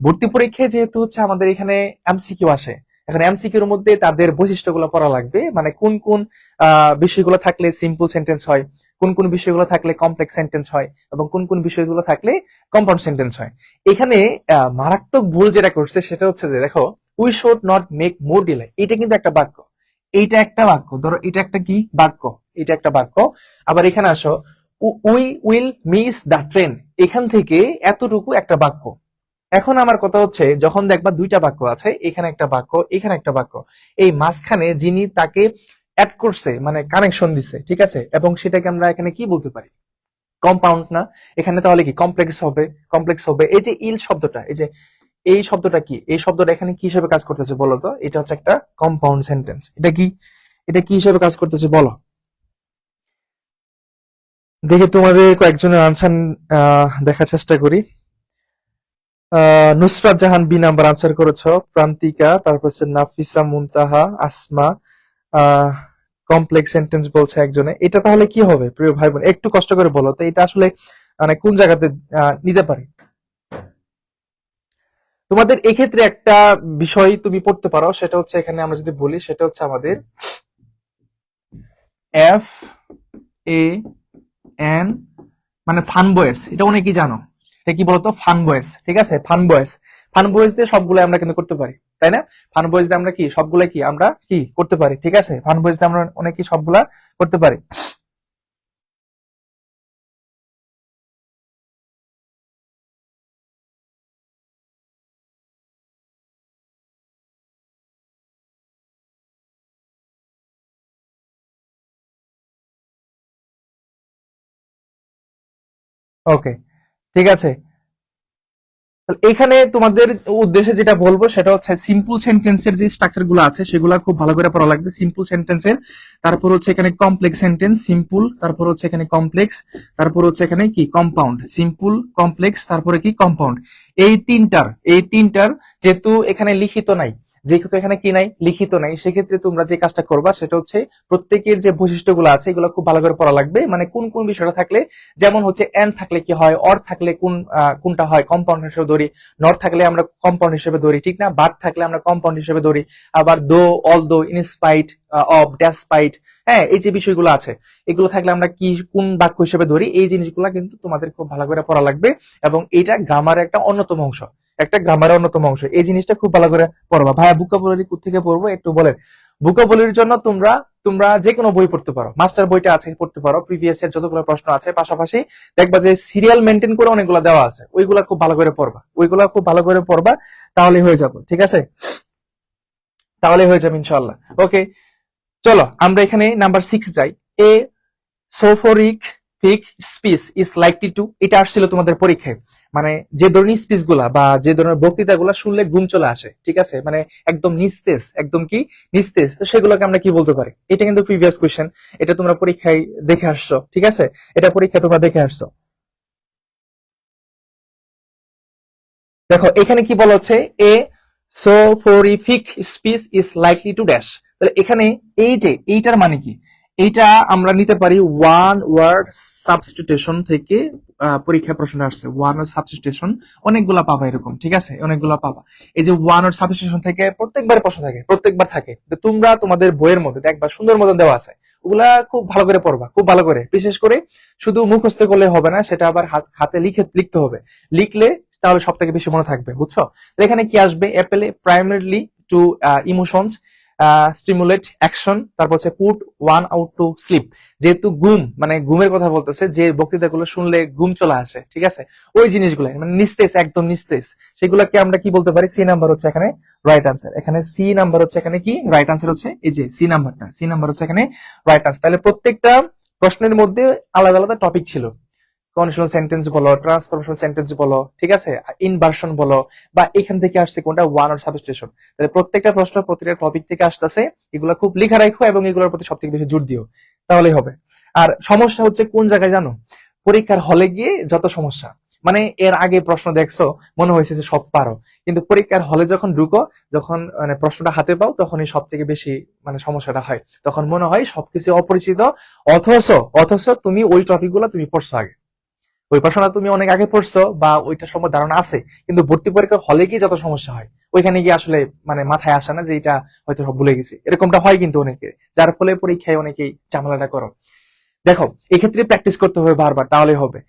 ভর্তি পরীক্ষায় যেহেতু হচ্ছে আমাদের এখানে এমসিকিউ আসে, এখন এমসিকিউর মধ্যে তাদের বৈশিষ্ট্যগুলো পড়া লাগবে, মানে কোন কোন বিষয়গুলো থাকলে সিম্পল সেন্টেন্স হয়, কোন কোন বিষয়গুলো থাকলে কমপ্লেক্স সেন্টেন্স হয়, এবং কোন কোন বিষয়গুলো থাকলে কম্পাউন্ড সেন্টেন্স হয়। এখানে মারাত্মক ভুল যেটা করছে সেটা হচ্ছে যে দেখো, we should not make more delay, এটা কিন্তু একটা বাক্য, এইটা একটা বাক্য, ধরো এটা একটা কি বাক্য, এটা একটা বাক্য। আবার এখানে আসো, we will miss the train, এখান থেকে এতটুকু একটা বাক্য। এখন আমার কথা হচ্ছে, যখন দেখবা দুইটা বাক্য আছে, এখানে একটা বাক্য, এখানে একটা বাক্য, এই মাঝখানে যিনি তাকে অ্যাড করছে মানে কানেকশন দিছে, ঠিক আছে, এবং সেটাকে আমরা এখানে কি বলতে পারি? কম্পাউন্ড না? এখানে তাহলে কি কমপ্লেক্স হবে? কমপ্লেক্স হবে। এই যে ইল শব্দটা, এই যে এই শব্দটা কি, এই শব্দটা এখানে কি হিসেবে কাজ করতেছে বলো তো? এটা হচ্ছে একটা কম্পাউন্ড সেন্টেন্স। এটা কি, এটা কি হিসেবে কাজ করতেছে বলো? দেখি তোমাদের কয়েকজনের আনসার দেখার চেষ্টা করি। Nusrat Jahan B number answer করেছো, প্রান্তিকা, তারপর হচ্ছে নাফিসা মুনতাহা, আসমা কমপ্লেক্স সেন্টেন্স বলছে একজনে। এটা তাহলে কি হবে প্রিয় ভাই বোন, একটু কষ্ট করে বলো তো, এটা আসলে মানে কোন জায়গাতে নিতে পারি? তোমাদের এক্ষেত্রে একটা বিষয় তুমি পড়তে পারো, সেটা হচ্ছে এখানে আমরা যদি বলি, সেটা হচ্ছে আমাদের এফ এ এন, মানে ফান বয়েস। এটা অনেকেই জানো, এটা কি বলতো? ফান বয়েস, ঠিক আছে, ফান বয়েস। ফান বয়েস দিয়ে সবগুলো আমরা কিন্তু করতে পারি, তাই না? ফান বয়েস দিয়ে আমরা কি সবগুলো কি আমরা কি করতে পারি, ঠিক আছে, ফান বয়েস দিয়ে আমরা অনেক সবগুলা করতে পারি। ওকে, ঠিক আছে। তাহলে এখানে তোমাদের উদ্দেশ্যে যেটা বলবো সেটা হচ্ছে, সিম্পল সেন্টেন্সের যে স্ট্রাকচার গুলো আছে সেগুলো খুব ভালো করে পড়া লাগবে, সিম্পল সেন্টেন্সের। তারপর হচ্ছে এখানে কমপ্লেক্স সেন্টেন্স, সিম্পল, তারপর হচ্ছে এখানে কমপ্লেক্স, তারপর হচ্ছে এখানে কি কম্পাউন্ড, সিম্পল, কমপ্লেক্স, তারপরে কি কম্পাউন্ড। এই তিনটার যেহেতু এখানে লিখিত নাই, যেহেতু এখানে কি নাই, লিখিত নাই, সেক্ষেত্রে তোমরা যে কাজটা করবা সেটা হচ্ছে প্রত্যেকের যে বৈশিষ্ট্যগুলো আছে এগুলো খুব ভালো করে পড়া লাগবে, মানে কোন কোন বিষয়টা থাকলে, যেমন হচ্ছে এন থাকলে কি হয়, অর থাকলে কোনটা হয় কম্পাউন্ড হিসেবে ধরি, নট থাকলে আমরা কম্পাউন্ড হিসেবে ধরি, ঠিক না, বাট থাকলে আমরা কম্পাউন্ড হিসেবে ধরি, আবার দো, অল দো, ইনস্পাইট অফ, ডেসপাইট, হ্যাঁ এই যে বিষয়গুলো আছে এগুলো থাকলে আমরা কি কোন বাক্য হিসেবে ধরি, এই জিনিসগুলো কিন্তু তোমাদের খুব ভালো করে পড়া লাগবে। এবং এটা গ্রামারের একটা অন্যতম অংশ, একটা গ্রামারের অন্যতম অংশ, এই জিনিসটা খুব ভালো করে পড়বা। ভাইয়া ভোকাবুলারি কোত্থেকে পড়বো একটু বলেন? ভোকাবুলারির জন্য তোমরা তোমরা যে কোনো বই পড়তে পারো, মাস্টার বইটা আছে পড়তে পারো, প্রিভিয়াস এর যতগুলো প্রশ্ন আছে, পাশাপাশি দেখবা যে সিরিয়াল মেনটেন করে অনেকগুলো দেওয়া আছে, ওইগুলা খুব ভালো করে পড়বা, ওইগুলা খুব ভালো করে পড়বা, তাহলে হয়ে যাবে, ঠিক আছে, তাহলে হয়ে যাবে ইনশাআল্লাহ। ওকে, চলো আমরা এখানে নাম্বার 6 যাই। এ সোফোরিক ফিক স্পিচ ইজ লাইকলি টু, এটা আসছিল তোমাদের পরীক্ষায়, মানে যে ধরনের স্পিচ গুলা বা যে ধরনের বক্তৃতা গুলা শুনলে ঘুম চলে আসে, ঠিক আছে, মানে একদম নিস্তেজ, একদম কি নিস্তেজ, তো সেগুলোকে আমরা কি বলতে পারি? এটা কিন্তু প্রিভিয়াস কোয়েশ্চেন, এটা তোমরা পরীক্ষায় দেখে আসছো, ঠিক আছে, এটা পরীক্ষায় তোমরা দেখে আসছো। দেখো এখানে কি বলা হচ্ছে, a soporific speech is likely to dash, তাহলে এখানে এই যে এইটার মানে কি, এইটা আমরা নিতে পারি ওয়ান ওয়ার্ড সাবস্টিটিউশন থেকে। পরীক্ষায় প্রশ্ন আসছে ওয়ান ওয়ার্ড সাবস্টিটিউশন, অনেকগুলা পাবা এরকম, ঠিক আছে, অনেকগুলা পাবা। এই যে ওয়ান ওয়ার্ড সাবস্টিটিউশন থেকে প্রত্যেকবার প্রশ্ন থাকে, প্রত্যেকবার থাকে, তো তোমরা তোমাদের বইয়ের মধ্যে দেখবা সুন্দর মতন দেওয়া আছে, ওগুলা খুব ভালো করে পড়বা, খুব ভালো করে, বিশেষ করে শুধু মুখস্থ করলে হবে না, সেটা আবার হাতে লিখতে হবে, লিখলে তাহলে সব থেকে বেশি মনে থাকবে, বুঝছো? তো এখানে কি আসবে, appeals primarily to emotions stimulate action, তারপর হচ্ছে put one out to sleep, যেহেতু ঘুম মানে ঘুমের কথা বলতেছে, যে বক্তৃতাগুলো শুনলে ঘুম চলে আসে, ঠিক আছে, ওই জিনিসগুলো মানে নিস্তেজ, একদম নিস্তেজ, সেগুলোকে আমরা কি বলতে পারি? সি নাম্বার হচ্ছে এখানে রাইট আনসার, এখানে সি নাম্বার হচ্ছে এখানে কি রাইট আনসার হচ্ছে এই যে সি নাম্বারটা, সি নাম্বার হচ্ছে এখানে রাইট আনসার। তাহলে প্রত্যেকটা প্রশ্নের মধ্যে আলাদা আলাদা টপিক ছিল, কন্ডিশনাল সেন্টেন্স বলো, ট্রান্সফরমেশনাল সেন্টেন্স বলো, ঠিক আছে, ইনভার্সন বলো, বা এখান থেকে আসছে কোনটা ওয়ান অর সাবস্টিটিউশন। তাহলে প্রত্যেকটা প্রশ্ন প্রত্যেকটা টপিক থেকে আসতেছে, এগুলো খুব লিখা রাখো এবং এগুলোর প্রতি সবথেকে বেশি জোর দিও, তাহলেই হবে। আর সমস্যা হচ্ছে কোন জায়গায় জানো, পরীক্ষার হলে গিয়ে যত সমস্যা, মানে এর আগে প্রশ্ন দেখছো মনে হয়েছে যে সব পারো, কিন্তু পরীক্ষার হলে যখন ঢুকো, যখন মানে প্রশ্নটা হাতে পাও, তখনই সব থেকে বেশি মানে সমস্যাটা হয়। তখন মনে হয় সবকিছু অপরিচিত, অথচ অথচ তুমি ওই টপিক গুলো তুমি পড়ছো আগে, ওই প্রশ্নটা তুমি অনেক আগে পড়ছো বা ওইটার সম্বন্ধে ধারণা আছে, কিন্তু ভর্তি পরীক্ষা হলে গিয়ে যত সমস্যা হয়, ওইখানে গিয়ে আসলে মানে মাথায় আসে না যে এটা হয়তো সব ভুলে গেছি, এরকমটা হয় কিন্তু অনেকে, যার ফলে পরীক্ষায় অনেকেই ঝামেলাটা করো। দেখো, এক্ষেত্রে প্র্যাকটিস করতে হবে বারবার, তাহলে হবে।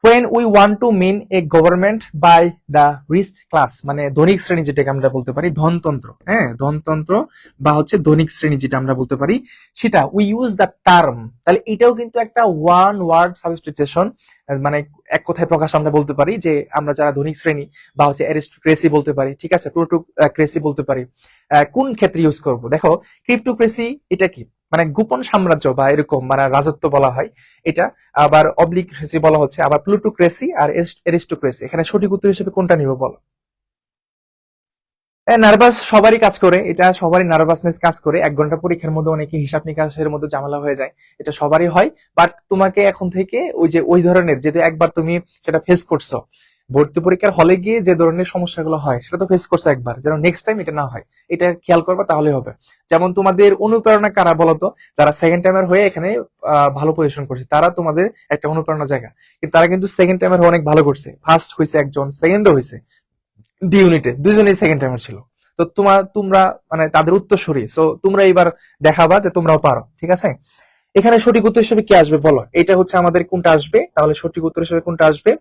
when we want to mean a government by the rich class, মানে ধনিক শ্রেণী, যেটাকে আমরা বলতে পারি ধনতন্ত্র, হ্যাঁ ধনতন্ত্র বা হচ্ছে ধনিক শ্রেণী যেটা আমরা বলতে পারি, সেটা we use the term, তাহলে এটাও কিন্তু একটা ওয়ান ওয়ার্ড সাবস্টিটিউশন, মানে এক কথায় প্রকাশ আমরা বলতে পারি যে আমরা যারা ধনিক শ্রেণী বা হচ্ছে অ্যারিস্টোক্রেসি বলতে পারি, ঠিক আছে, প্লুটোক্রেসি বলতে পারি। কোন ক্ষেত্রে ইউজ করব? দেখো, ক্রিপ্টোক্রেসি এটা কি, মানে গোপন সাম্রাজ্য বা এরকম মানে রাজত্ব বলা হয় এটা, আবার অবলিক্রেসি বলা হচ্ছে, আবার প্লুটোক্রেসি আর অ্যারিস্টোক্রেসি, এখানে সঠিক উত্তর হিসেবে কোনটা নিব বলো? নার্ভাস সবারই কাজ করে, এটা সবারই নার্ভাসনেস কাজ করে, 1 ঘন্টা পরীক্ষার মধ্যে অনেকে হিসাব নিকাশের মধ্যে ঝামেলা হয়ে যায়, এটা সবারই হয়। বাট তোমাকে এখন থেকে ওই যে ওই ধরনের, যেহেতু একবার তুমি সেটা ফেস করছো, ভর্তি পরীক্ষার হলে গিয়ে যে ধরনের সমস্যাগুলো হয় সেটা তো ফেস করছো একবার, যেন নেক্সট টাইম এটা না হয়, এটা খেয়াল করবা, তাহলে হবে। যেমন তোমাদের অনুপ্রেরণা কারা বলতো? যারা সেকেন্ড টাইমের হয়ে এখানে ভালো পজিশন করছে, তারা তোমাদের একটা অনুপ্রেরণা জায়গা, কিন্তু তারা কিন্তু সেকেন্ড টাইমের অনেক ভালো করছে, ফার্স্ট হয়েছে একজন, সেকেন্ডও হয়েছে, ডি ইউনিটে দুইজনেই সেকেন্ড টাইমার ছিল। তো তোমরা মানে তাদের উত্তরসূরি, সো তোমরা এবার দেখাবা যে তোমরাও পারো, ঠিক আছে। এখানে সঠিক উত্তর হিসেবে কি আসবে বলো? এটা হচ্ছে আমাদের কোনটা আসবে, তাহলে সঠিক উত্তর হিসেবে কোনটা আসবে?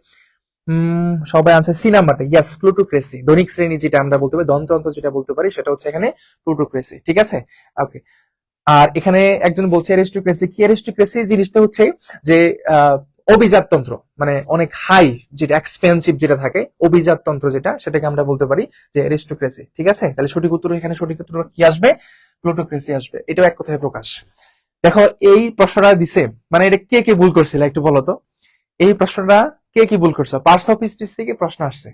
সবাই আনসার সি নাম্বারটা, ইয়েস, প্লুটোক্রেসি, ধনিক শ্রেণী যেটা আমরা বলতে পারি, দন্ততন্ত্র যেটা বলতে পারি, সেটা হচ্ছে এখানে প্লুটোক্রেসি, ঠিক আছে। ওকে। আর এখানে একজন বলছে অ্যারিস্টোক্রেসি কি? অ্যারিস্টোক্রেসি জিনিসটা হচ্ছে যে অভিজাততন্ত্র, মানে অনেক হাই, যেটা এক্সপেন্সিভ যেটা থাকে, অভিজাততন্ত্র যেটা, সেটাকে আমরা বলতে পারি যে অ্যারিস্টোক্রেসি, ঠিক আছে। তাহলে সঠিক উত্তর, এখানে সঠিক উত্তর কি আসবে? প্লুটোক্রেসি আসবে, এটাও এক কথায় প্রকাশ। দেখো, এই প্রশ্নটা দিছে, মানে এটা কে কে ভুল করছিল একটু বলো তো, এই প্রশ্নটা কে কি ভুল করছো? পার্টস অফ স্পিচ থেকে প্রশ্ন আসছে,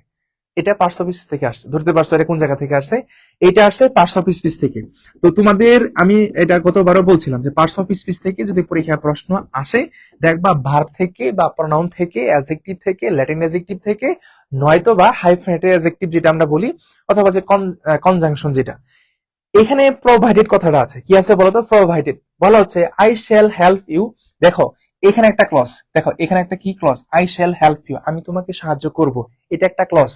এটা পার্টস অফ স্পিচ থেকে আসছে, ধরতে পারছো এটা কোন জায়গা থেকে আসছে? এটা আসছে পার্টস অফ স্পিচ থেকে। তো তোমাদের আমি এটা গতবারও বলছিলাম যে পার্টস অফ স্পিচ থেকে যদি পরীক্ষায় প্রশ্ন আসে, দেখবা ভার্ব থেকে বা প্রনাউন থেকে, অ্যাডজেক্টিভ থেকে, ল্যাটিন অ্যাডজেক্টিভ থেকে, নয়তো বা হাইফেনেটেড অ্যাডজেক্টিভ যেটা আমরা বলি, অথবা যে কনজাংশন যেটা, এখানে প্রোভাইডেড কথাটা আছে, কি আছে বলতো? প্রোভাইডেড বলা হচ্ছে আই শ্যাল হেল্প ইউ। দেখো, এখানে একটা ক্লজ, দেখো এখানে একটা কি clause? I shall help you, আমি তোমাকে সাহায্য করব, এটা একটা ক্লজ।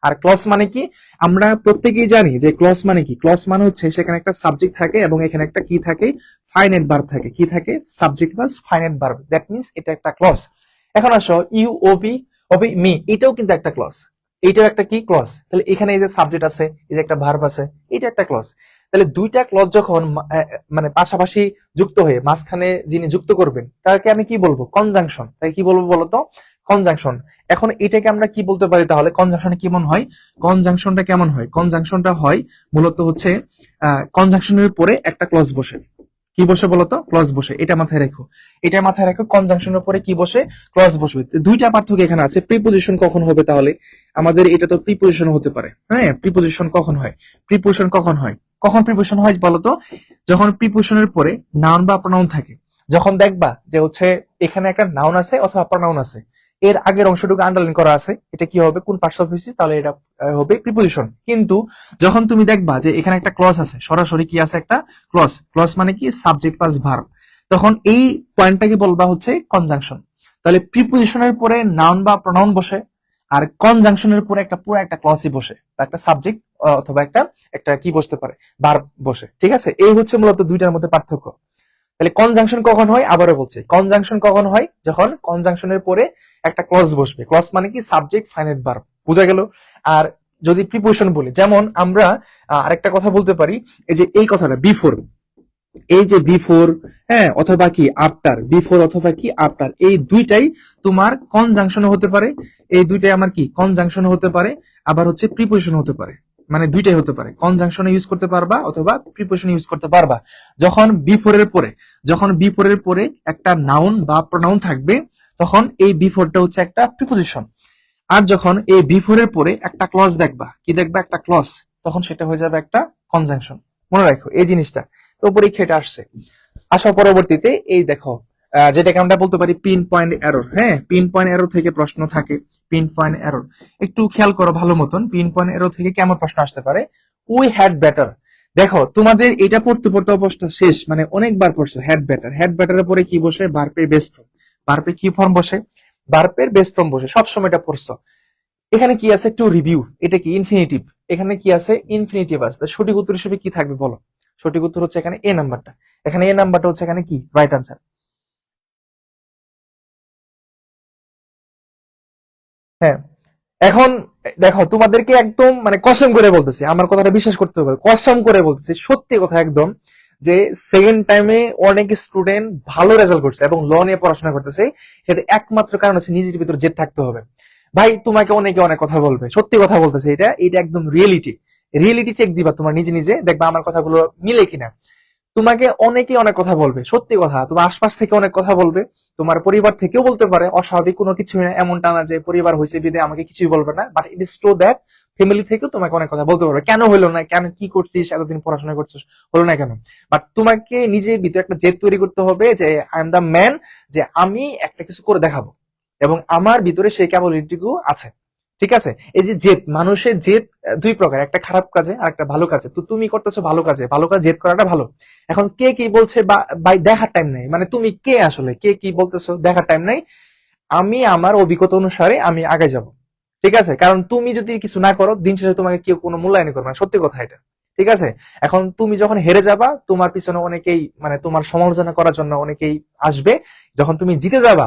আর ক্লজ মানে কি? আমরা প্রত্যেকেই জানি যে ক্লজ মানে কি। ক্লজ মানে হচ্ছে সেখানে একটা সাবজেক্ট থাকে এবং এখানে একটা কি থাকে? ফাইনাইট ভার্ব থাকে। কি থাকে? Subject plus finite verb, that means এটা একটা ক্লজ। এখন আসো, ইউ ওবি ওবি মি, এটাও কিন্তু একটা ক্লজ, এইটাও একটা কি? ক্লজ। তাহলে এখানে এই যে সাবজেক্ট আছে, এই যে একটা ভার্ব আছে, এটা একটা ক্লজ। তাহলে দুইটা ক্লজ যখন মানে পাশাপাশি যুক্ত হয়ে মাঝখানে যিনি যুক্ত করবেন তাকে আমি কি বলবো? কনজাংশন। তাই কি বলবো বলতো? কনজাংশন। এখন এটাকে আমরা কি বলতে পারি তাহলে? কনজাংশনে কেমন হয়? কনজাংশনটা কেমন হয়? কনজাংশনটা হয় মূলত হচ্ছে কনজাংশনের পরে একটা ক্লজ বসে। কি বসে বলতো? ক্লজ বসে, এটা মাথায় রেখো, এটা মাথায় রাখো, কনজাংশনের পরে কি বসে? ক্লজ বসবে। দুইটা পার্থক্য এখানে আছে। প্রিপোজিশন কখন হবে তাহলে? আমাদের এটা তো প্রিপোজিশন হতে পারে, হ্যাঁ। প্রিপোজিশন কখন হয়? প্রিপোজিশন কখন হয়? কখন প্রিপোজিশন হয় বলতো? যখন প্রিপোজিশনের পরে নাউন বা প্রনাউন থাকে। যখন দেখবা যে হচ্ছে এখানে একটা নাউন আছে অথবা প্রনাউন আছে, এর আগের অংশটুকু আন্ডারলাইন করা আছে, এটা কি হবে? কোন পার্টস অফ স্পিচ? তাহলে এটা হবে প্রিপোজিশন। কিন্তু যখন তুমি দেখবা যে এখানে একটা ক্লজ আছে, সরাসরি কি আছে? একটা ক্লজ। ক্লজ মানে কি? সাবজেক্ট প্লাস ভার্ব, তখন এই পয়েন্টটাকে বলবা হচ্ছে কনজাংশন। তাহলে প্রিপোজিশনের পরে নাউন বা প্রনাউন বসে, আর কনজাংশনের পরে একটা পুরো একটা ক্লজই বসে, বা একটা সাবজেক্ট অথবা একটা একটা কি বসতে পারে? ভার্ব বসে, ঠিক আছে। এই হচ্ছে মূলত দুইটার মধ্যে পার্থক্য। তাহলে কনজাংশন কখন হয়? আবারও বলছি, কনজাংশন কখন হয়? যখন কনজাংশনের পরে একটা ক্লজ বসবে। ক্লজ মানে কি? সাবজেক্ট ফাইনাইট ভার্ব, বোঝা গেল? আর যদি প্রিপোজিশন বলি, যেমন আমরা আরেকটা কথা বলতে পারি, এই যে এই কথাটা বিফোর, এই যে বিফোর, হ্যাঁ, অথবা কি আফটার, বিফোর অথবা কি আফটার, এই দুইটাই তোমার কনজাংশন হতে পারে। এই দুইটাই আমার কি? কনজাংশন হতে পারে, আবার হচ্ছে প্রিপোজিশন হতে পারে, মানে দুইটাই হতে পারে। কনজাংশনে ইউজ করতে পারবা অথবা প্রিপোজিশন ইউজ করতে পারবা। যখন বিফোরের পরে, যখন বিফোরের পরে একটা নাউন বা প্রনাউন থাকবে, তখন এই বিফোরটা হচ্ছে একটা প্রিপোজিশন। আর যখন এই বিফোরের পরে একটা ক্লজ দেখবা, কি দেখবা? একটা ক্লজ, তখন সেটা হয়ে যাবে একটা কনজাংশন। মনে রাখো এই জিনিসটা। তো পরীক্ষা এটা আসছে। আসা পরবর্তীতে এই দেখো, যেটাকে আমরা বলতে পারি পিন পয়েন্ট এরর। হ্যাঁ, পিন পয়েন্ট এরর থেকে প্রশ্ন থাকে। পিন পয়েন্ট এরর একটু খেয়াল করো ভালো মতন, পিন পয়েন্ট এরর থেকে কেমন প্রশ্ন আসতে পারে। উই হ্যাড বেটার, দেখো তোমাদের এটা পড়তে পড়তে অবস্থা শেষ, মানে অনেকবার পড়ছো হ্যাড বেটার। হ্যাড বেটারের পরে কি বসে? ভার্বের বেস ফর্ম। ভার্বের কি ফর্ম বসে? ভার্বের বেস ফর্ম বসে, সবসময় এটা পড়ছো। এখানে কি আছে? টু রিভিউ, এটা কি ইনফিনিটিভ। এখানে কি আছে? ইনফিনিটিভ আছে। সঠিক উত্তর হিসেবে কি থাকবে বলো? সঠিক উত্তর হচ্ছে এখানে এ নাম্বারটা। এখানে এ নাম্বারটা হচ্ছে এখানে কি রাইট আনসার। হ্যাঁ, এখন দেখো তোমাদেরকে একদম মানে কসম করে বলতেছি, আমার কথাটা বিশ্বাস করতে হবে, কসম করে বলতেছি, সত্যি কথা একদম, যে সেকেন্ড টাইমে অনেক স্টুডেন্ট ভালো রেজাল্ট করছে এবং ল নিয়ে পড়াশোনা করতেছে। সেটা একমাত্র কারণ হচ্ছে নিজের ভিতর জেদ থাকতে হবে। ভাই তোমাকে অনেকে অনেক কথা বলবে, সত্যি কথা বলতেছে, এটা এটা একদম রিয়েলিটি। রিয়েলিটি চেক দিবা তোমার নিজে নিজে, দেখবা আমার কথাগুলো মিলে কিনা। তোমাকে অনেকে অনেক কথা বলবে, সত্যি কথা, তোমার আশপাশ থেকে অনেক কথা বলবে, তোমার পরিবার থেকেও বলতে পারে, অস্বাভাবিক কোনো কিছু না, এমনটা না যে পরিবার হয়েছে বিদে আমাকে কিছুই বলবে না, but it is true that family থেকেও তোমাকে অনেক কথা বলতে পারবে, কেন হলো না, কেন কি করছিস, এতদিন পড়াশোনা করছিস, হলো না কেন। বাট তোমাকে নিজের ভিতরে একটা জেদ তৈরি করতে হবে যে আই এম দ্য ম্যান, যে আমি একটা কিছু করে দেখাবো এবং আমার ভিতরে সেই ক্যাপাবিলিটিটুকু আছে। ঠিক আছে, এই যে জেদ, মানুষের জেদ দুই প্রকার, একটা খারাপ কাজে আর একটা ভালো কাজে। তো তুমি করতেছো ভালো কাজে, ভালো কাজ জেদ করাটা ভালো। এখন কে কি বলছে বা দেখার টাইম নেই, মানে তুমি কে আসলে, কে কি বলতেছো দেখার টাইম নেই। আমি আমার অভিজ্ঞতা অনুসারে আমি আগে যাব। ঠিক আছে, কারণ তুমি যদি কিছু না করো, দিন শেষে তোমাকে কেউ কোনো মূল্যায়ন করবে না, সত্যি কথা এটা। ঠিক আছে, এখন তুমি যখন হেরে যাবা, তোমার পিছনে অনেকেই মানে তোমার সমালোচনা করার জন্য অনেকেই আসবে। যখন তুমি জিতে যাবা,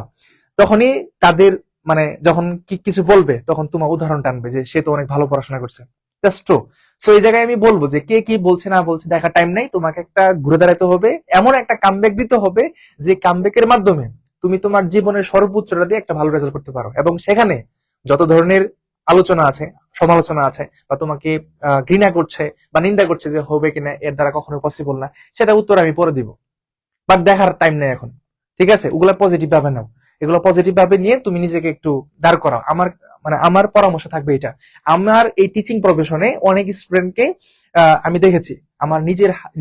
তখনই তাদের মানে যখন কিছু বলবে, তখন তোমার উদাহরণ টানবে যে সে তো অনেক ভালো পড়াশোনা করছে। Just true. সো এই জায়গায় আমি বলবো যে কে কি বলছে না বলছে দেখার টাইম নেই, তোমাকে একটা ঘুরে দাঁড়াতে হবে, এমন একটা কামব্যাক দিতে হবে যে কামব্যাকের মাধ্যমে তুমি তোমার জীবনের সর্বোচ্চটা দিয়ে একটা ভালো রেজাল্ট করতে পারো। এবং সেখানে যত ধরনের আলোচনা আছে, সমালোচনা আছে, বা তোমাকে ঘৃণা করছে বা নিন্দা করছে যে হবে কিনা, এর দ্বারা কখনো পসিবল না, সেটা উত্তর আমি পরে দিব। বাট দেখার টাইম নেই এখন। ঠিক আছে, ওগুলা পজিটিভ ভাবে নাও, এগুলো পজিটিভ ভাবে নিয়ে তুমি নিজেকে একটু দাঁড় করাও। আমার মানে আমার পরামর্শ থাকবে এটা। আমার এই টিচিং প্রফেশনে অনেক স্টুডেন্টকে আমি দেখেছি, আমার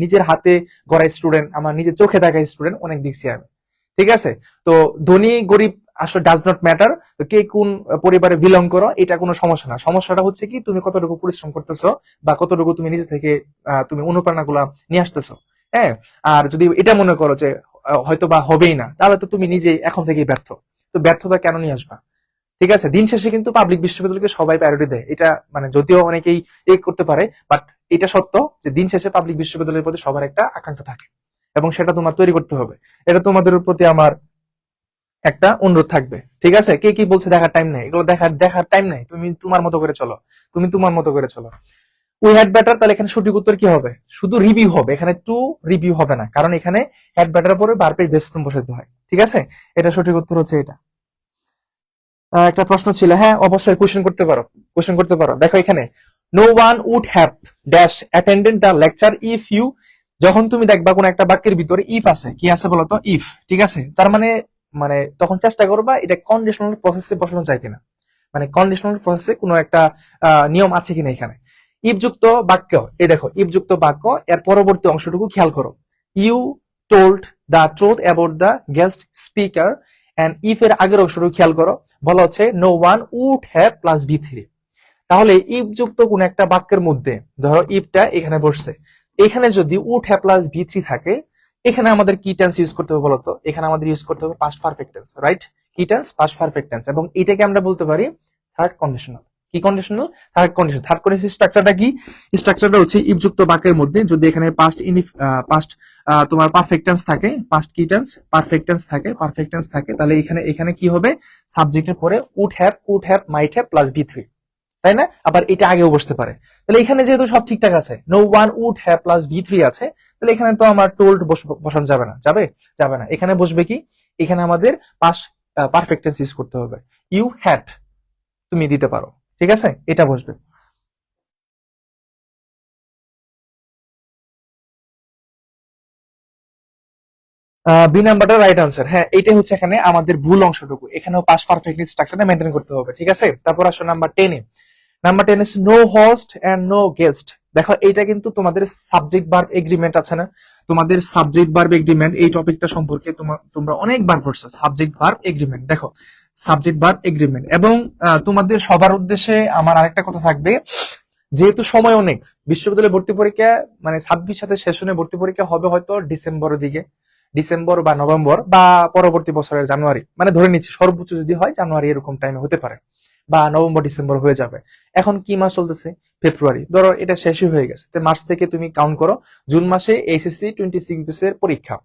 নিজের হাতে গড়া স্টুডেন্ট, আমার নিজের চোখে দেখা স্টুডেন্ট অনেক দেখছি আমি। ঠিক আছে, তো ধনী গরিব আসলে ডাজ নট ম্যাটার, কে কোন পরিবারে বিলং করো এটা কোনো সমস্যা না। সমস্যাটা হচ্ছে কি তুমি কতটুকু পরিশ্রম করতেছো বা কতটুকু তুমি নিজে থেকে তুমি অনুপ্রেরণা গুলা নিয়ে আসতেছো। হ্যাঁ, আর যদি এটা মনে করো যে হয়তো বা হবেই না, তাহলে তো তুমি নিজেই এখন থেকেই ব্যর্থ। তো ব্যর্থতা কেন নিয়ে আসবা? ঠিক আছে, দিন শেষে কিন্তু পাবলিক বিশ্ববিদ্যালয়কে সবাই প্রায়োরিটি দেয়, এটা মানে যদিও অনেকেই করতে পারে, বাট এটা সত্য যে দিন শেষে পাবলিক বিশ্ববিদ্যালয়ের প্রতি সবার একটা আকাঙ্ক্ষা থাকে এবং সেটা তোমার তৈরি করতে হবে। এটা তোমাদের প্রতি আমার একটা অনুরোধ থাকবে। ঠিক আছে, কে কি বলছে দেখার টাইম নেই, এগুলো দেখার টাইম নেই, তুমি তোমার মতো করে চলো, তুমি তোমার মতো করে চলো। উই হ্যাড বেটার, তাহলে এখানে সঠিক উত্তর কি হবে? শুধু রিভিউ হবে, এখানে টু রিভিউ হবে না, কারণ এখানে হ্যাড বেটার পরে ভার্বের বেস ফর্ম বসাতে হয়। ঠিক আছে, এটা সঠিক উত্তর হচ্ছে এটা। একটা প্রশ্ন ছিল, হ্যাঁ অবশ্যই কোশ্চেন করতে পারো, কোশ্চেন করতে পারো। দেখো এখানে no one would have dash attended the lecture if you, যখন তুমি দেখবা কোন একটা বাক্যের ভিতরে ইফ আছে, কি আছে বলতো? ইফ। ঠিক আছে, তার মানে মানে তখন চেষ্টা করবা এটা কন্ডিশনাল প্রসেসে বসানো যায় কিনা, মানে কন্ডিশনাল প্রসেসে কোনো একটা নিয়ম আছে কিনা এখানে। ইফ যুক্ত বাক্য, এই দেখো ইফ যুক্ত বাক্য, এর পরবর্তী অংশটুকু খেয়াল করো। You told the truth about the guest speaker, and if এর আগের অংশটুকু খেয়াল করো, বলা হচ্ছে no one would have plus B three. তাহলে ইফ যুক্ত কোন একটা বাক্যের মধ্যে, ধরো ইফটা এখানে বসছে, এখানে যদি would have plus B three থাকে, এখানে আমাদের কি টেন্স ইউজ করতে হবে বলতো? এখানে আমাদের ইউজ করতে হবে পাস্ট পারফেক্ট টেন্স, রাইট? কি টেন্স? Past perfect tense. এবং এটাকে আমরা বলতে পারি থার্ড কন্ডিশনাল। কি conditional? Third condition. Third condition স্ট্রাকচারটা কি? স্ট্রাকচারটা হচ্ছে ইফ যুক্ত বাক্যের মধ্যে যদি এখানে পাস্ট তোমার পারফেক্ট টেন্স থাকে, পাস্ট কি টেন্স পারফেক্ট টেন্স থাকে, পারফেক্ট টেন্স থাকে, তাহলে এখানে এখানে কি হবে? সাবজেক্টের পরে would have might have plus B three, তাই না? আবার এটা আগেও বসতে পারে। তাহলে এখানে যেহেতু সব ঠিকঠাক আছে, no one would have plus B three আছে, তাহলে এখানে তো আমার টোল্ড বসানো যাবে না, যাবে? যাবে না। এখানে বসবে কি? এখানে আমাদের পাস্ট পারফেক্ট টেন্স ইউজ করতে হবে। ইউ হ্যাড তুমি দিতে পারো। ঠিক আছে, এটা বসবে। বি নাম্বারটা রাইট আনসার। হ্যাঁ, এটাই হচ্ছে এখানে আমাদের ভুল অংশটুকু, এখানেও পাস্ট পারফেক্ট স্ট্রাকচারটা মেইনটেইন করতে হবে। ঠিক আছে, তারপর আসো number 10 A. Number 10 is no host and no guest দেখো এইটা কিন্তু তোমাদের সাবজেক্ট ভার্ব এগ্রিমেন্ট আছে না, তোমাদের সাবজেক্ট ভার্ব এগ্রিমেন্ট এই টপিকটা সম্পর্কে তোমরা অনেকবার পড়ছো, সাবজেক্ট ভার্ব এগ্রিমেন্ট। দেখো সাবজেক্ট ভার্ব এগ্রিমেন্ট। এবং তোমাদের সবার উদ্দেশ্যে আমার আরেকটা কথা থাকবে, যেহেতু সময় অনেক, বিশ্ববিদ্যালয় ভর্তি পরীক্ষা মানে 26 সাথে সেশনে ভর্তি পরীক্ষা হবে হয়তো ডিসেম্বরের দিকে, ডিসেম্বর বা নভেম্বর বা পরবর্তী বছরের জানুয়ারি, মানে ধরে নিচ্ছি সর্বোচ্চ যদি হয় জানুয়ারি এরকম টাইমে হতে পারে, বা নভেম্বর ডিসেম্বর হয়ে যাবে। এখন কি মাস চলতেছে? ফেব্রুয়ারি। ধরো এটা শেষই হয়ে গেছে, তো মার্চ থেকে তুমি কাউন্ট করো, জুন মাসে এইচএসসি 26 বেসের পরীক্ষা।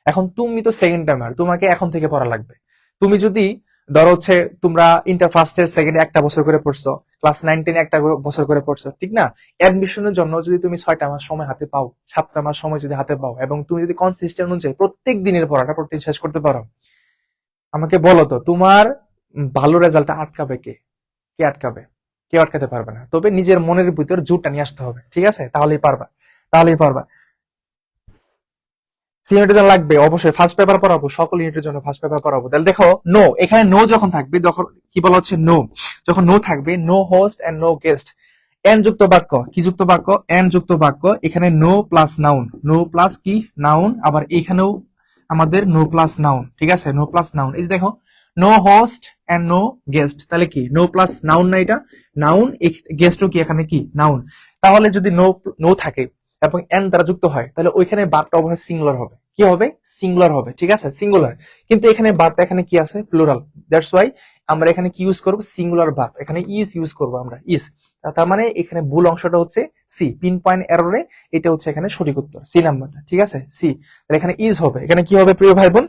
এখন তুমি তো সেকেন্ড টাইমার, তোমাকে এখন থেকে পড়া লাগবে। তুমি যদি ধরো হচ্ছে তোমরা ইন্টার ফার্স্ট ইয়ার সেকেন্ড একটা বছর করে পড়ছো, ক্লাস 9-10 একটা বছর করে পড়ছো, ঠিক না? অ্যাডমিশনের জন্য যদি তুমি 6টা মাস সময় হাতে পাও, 7টা মাস সময় যদি হাতে পাও, এবং তুমি যদি কনসিস্টেন্ট অনুযায়ী প্রত্যেক দিনের পড়াটা প্রত্যেক শেষ করতে পারো, আমাকে বলো তো তোমার ভালো রেজাল্টটা আটকাবে কে? কে আটকাবে? কেউ আটকাতে পারবে না। তবে নিজের মনের ভিতর জোরটা নিয়ে আসতে হবে, ঠিক আছে? তাহলেই পারবা, তাহলেই পারবা। সিনিয়রের জন্য লাগবে অবশ্যই ফার্স্ট পেপার পড়াবো, সকল ইউনিটের জন্য ফার্স্ট পেপার পড়াবো। তাহলে দেখো নো, এখানে নো যখন থাকবে, তখন কি বলা হচ্ছে নো, যখন নো থাকবে, no host and no guest, N যুক্ত বাক্য, কি যুক্ত বাক্য? এন যুক্ত বাক্য। এখানে no plus noun, no plus কি? নাউন। আবার এখানেও আমাদের নো প্লাস নাউন, ঠিক আছে? No plus noun. এই যে দেখো no host and no guest, তাহলে কি নো প্লাস নাউন না? এটা নাউন, গেস্টও কি এখানে কি নাউন। তাহলে যদি নো নো থাকে এবং এন দ্বারা যুক্ত হয়, তাহলে ওইখানে বারটা অবশ্যই সিঙ্গুলার হবে। কি হবে? সিঙ্গুলার হবে, ঠিক আছে? সিঙ্গুলার। কিন্তু এখানে বারটা এখানে কি আছে? প্লুরাল। দ্যাটস ওয়াই আমরা এখানে কি ইউজ করব? Singular verb. এখানে ইজ ইউজ করব আমরা, ইজ। তার মানে এখানে ভুল অংশটা হচ্ছে সি, পিন পয়েন্ট এররে, এটা হচ্ছে এখানে সঠিক উত্তর, সি নাম্বারটা, ঠিক আছে? সি। তাহলে এখানে ইজ হবে, এখানে কি হবে প্রিয় ভাই বোন?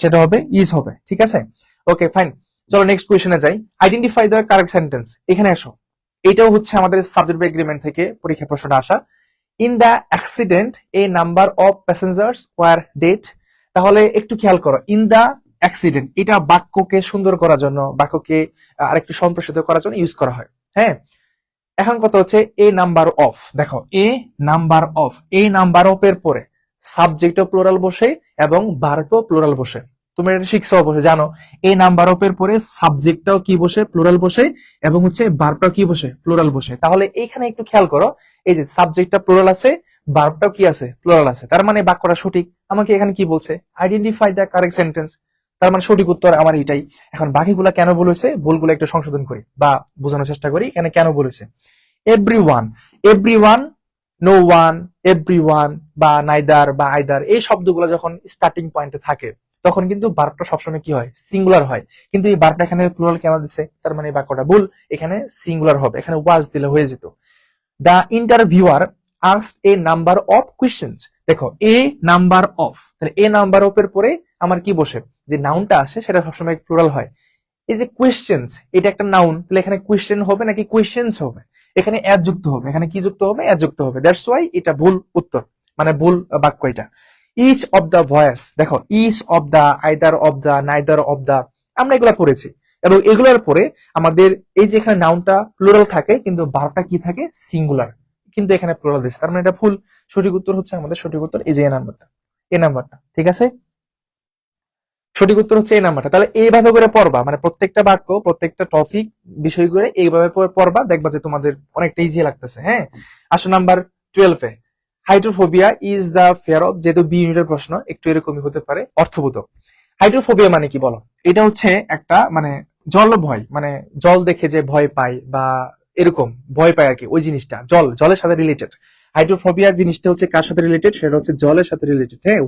সেটা হবে ইজ হবে, ঠিক আছে? ওকে ফাইন, চলো নেক্সট কোয়েশ্চনে যাই। Identify the correct sentence. এখানে আসো, এটাও হচ্ছে আমাদের সাবজেক্ট এগ্রিমেন্ট থেকে পরীক্ষা প্রশ্নটা আসা। In the accident A number of passengers were dead. তাহলে একটু খেয়াল করো, ইন দ্য অ্যাক্সিডেন্ট, এটা বাক্যকে সুন্দর করার জন্য, বাক্যকে আরেকটু সম্প্রসারিত করার জন্য ইউজ করা হয়। হ্যাঁ, এখন কথা হচ্ছে এ নাম্বার অফ। দেখো a number of, a number of এর পরে সাবজেক্টও প্লুরাল বসে এবং ভার্বও প্লুরাল বসে। তুমি এটা শিখছো অবশ্যই, জানো এ নাম্বার অফ এর পরে সাবজেক্টটাও কি বসে? প্লুরাল বসে, এবং হচ্ছে ভার্বটাও কি বসে? প্লুরাল বসে। তাহলে এখানে একটু খেয়াল করো, এই যে সাবজেক্টটা প্লুরাল আছে, ভার্বটাও কি আছে? প্লুরাল আছে। তার মানে বাক্যটা সঠিক। আমাকে এখানে কি বলছে? Identify the correct sentence. তার মানে সঠিক উত্তর আমার এটাই। এখন বাকিগুলা কেন বলেছে, ভুলগুলো একটু সংশোধন করি বা বোঝানোর চেষ্টা করি এখানে কেন বলেছে। Everyone, everyone, no one, everyone বা নাইদার বা আইদার, এই শব্দগুলো যখন স্টার্টিং পয়েন্টে থাকে তখন কিন্তু ভার্বটা সবসময় কি হয়? সিঙ্গুলার হয়। কিন্তু এই ভার্বটা এখানে প্লুরাল কেন দিচ্ছে? তার মানে এই বাক্যটা ভুল, এখানে সিঙ্গুলার হবে, এখানে ওয়াজ দিলে হয়ে যেত। The interviewer asked A number of questions. দেখো এ নাম্বার অফ, তাহলে এ নাম্বার অফ এর পরে আমার কি বসে? যে নাউনটা আসে সেটা সবসময় প্লুরাল হয়। এই যে কোয়েশ্চেনস, এটা একটা নাউন, তাহলে এখানে কোয়েশ্চেন হবে নাকি কোয়েশ্চেনস হবে? এখানে অ্যাড যুক্ত হবে, এখানে কি যুক্ত হবে? অ্যাড যুক্ত হবে। দ্যাটস ওয়াই এটা ভুল উত্তর, মানে ভুল বাক্য এটা। ইচ অফ দা ভয়েস, দেখো each of the, either of the, neither of the, আমরা এগুলা পড়েছি। এবং এগুলোর পরে আমাদের এই যে এখানে নাউনটা প্লুরাল থাকে কিন্তু ভার্বটা কি থাকে? সিঙ্গুলার, কিন্তু এখানে প্লুরাল দিচ্ছে, তার মানে এটা ভুল। সঠিক উত্তর হচ্ছে আমাদের, সঠিক উত্তর এই যে এ নাম্বারটা, এ নাম্বারটা, ঠিক আছে? সঠিক উত্তর হচ্ছে এই নাম্বারটা। তাহলে এইভাবে করে পড়বা, মানে প্রত্যেকটা বাক্য, প্রত্যেকটা টপিক বিষয় করে এইভাবে পড়বা, দেখবা যে তোমাদের অনেকটা ইজি লাগতেছে। হ্যাঁ, আসো নাম্বার 12 এ। Hydrophobia is the fear of, যেহেতু বি ইউনিটের প্রশ্ন একটু এরকমই হতে পারে, অর্থবোধক। হাইড্রোফোবিয়া মানে কি বলো? এটা হচ্ছে একটা মানে জল ভয়, মানে জল দেখে যে ভয় পায় বা এরকম ভয় পায় আর কি, ওই জিনিসটা জলের সাথে রিলেটেড। হাইড্রোফোবিয়া জিনিসটা হচ্ছে কার সাথে রিলেটেড? সেটা হচ্ছে জলের সাথে রিলেটেড। হ্যাঁ,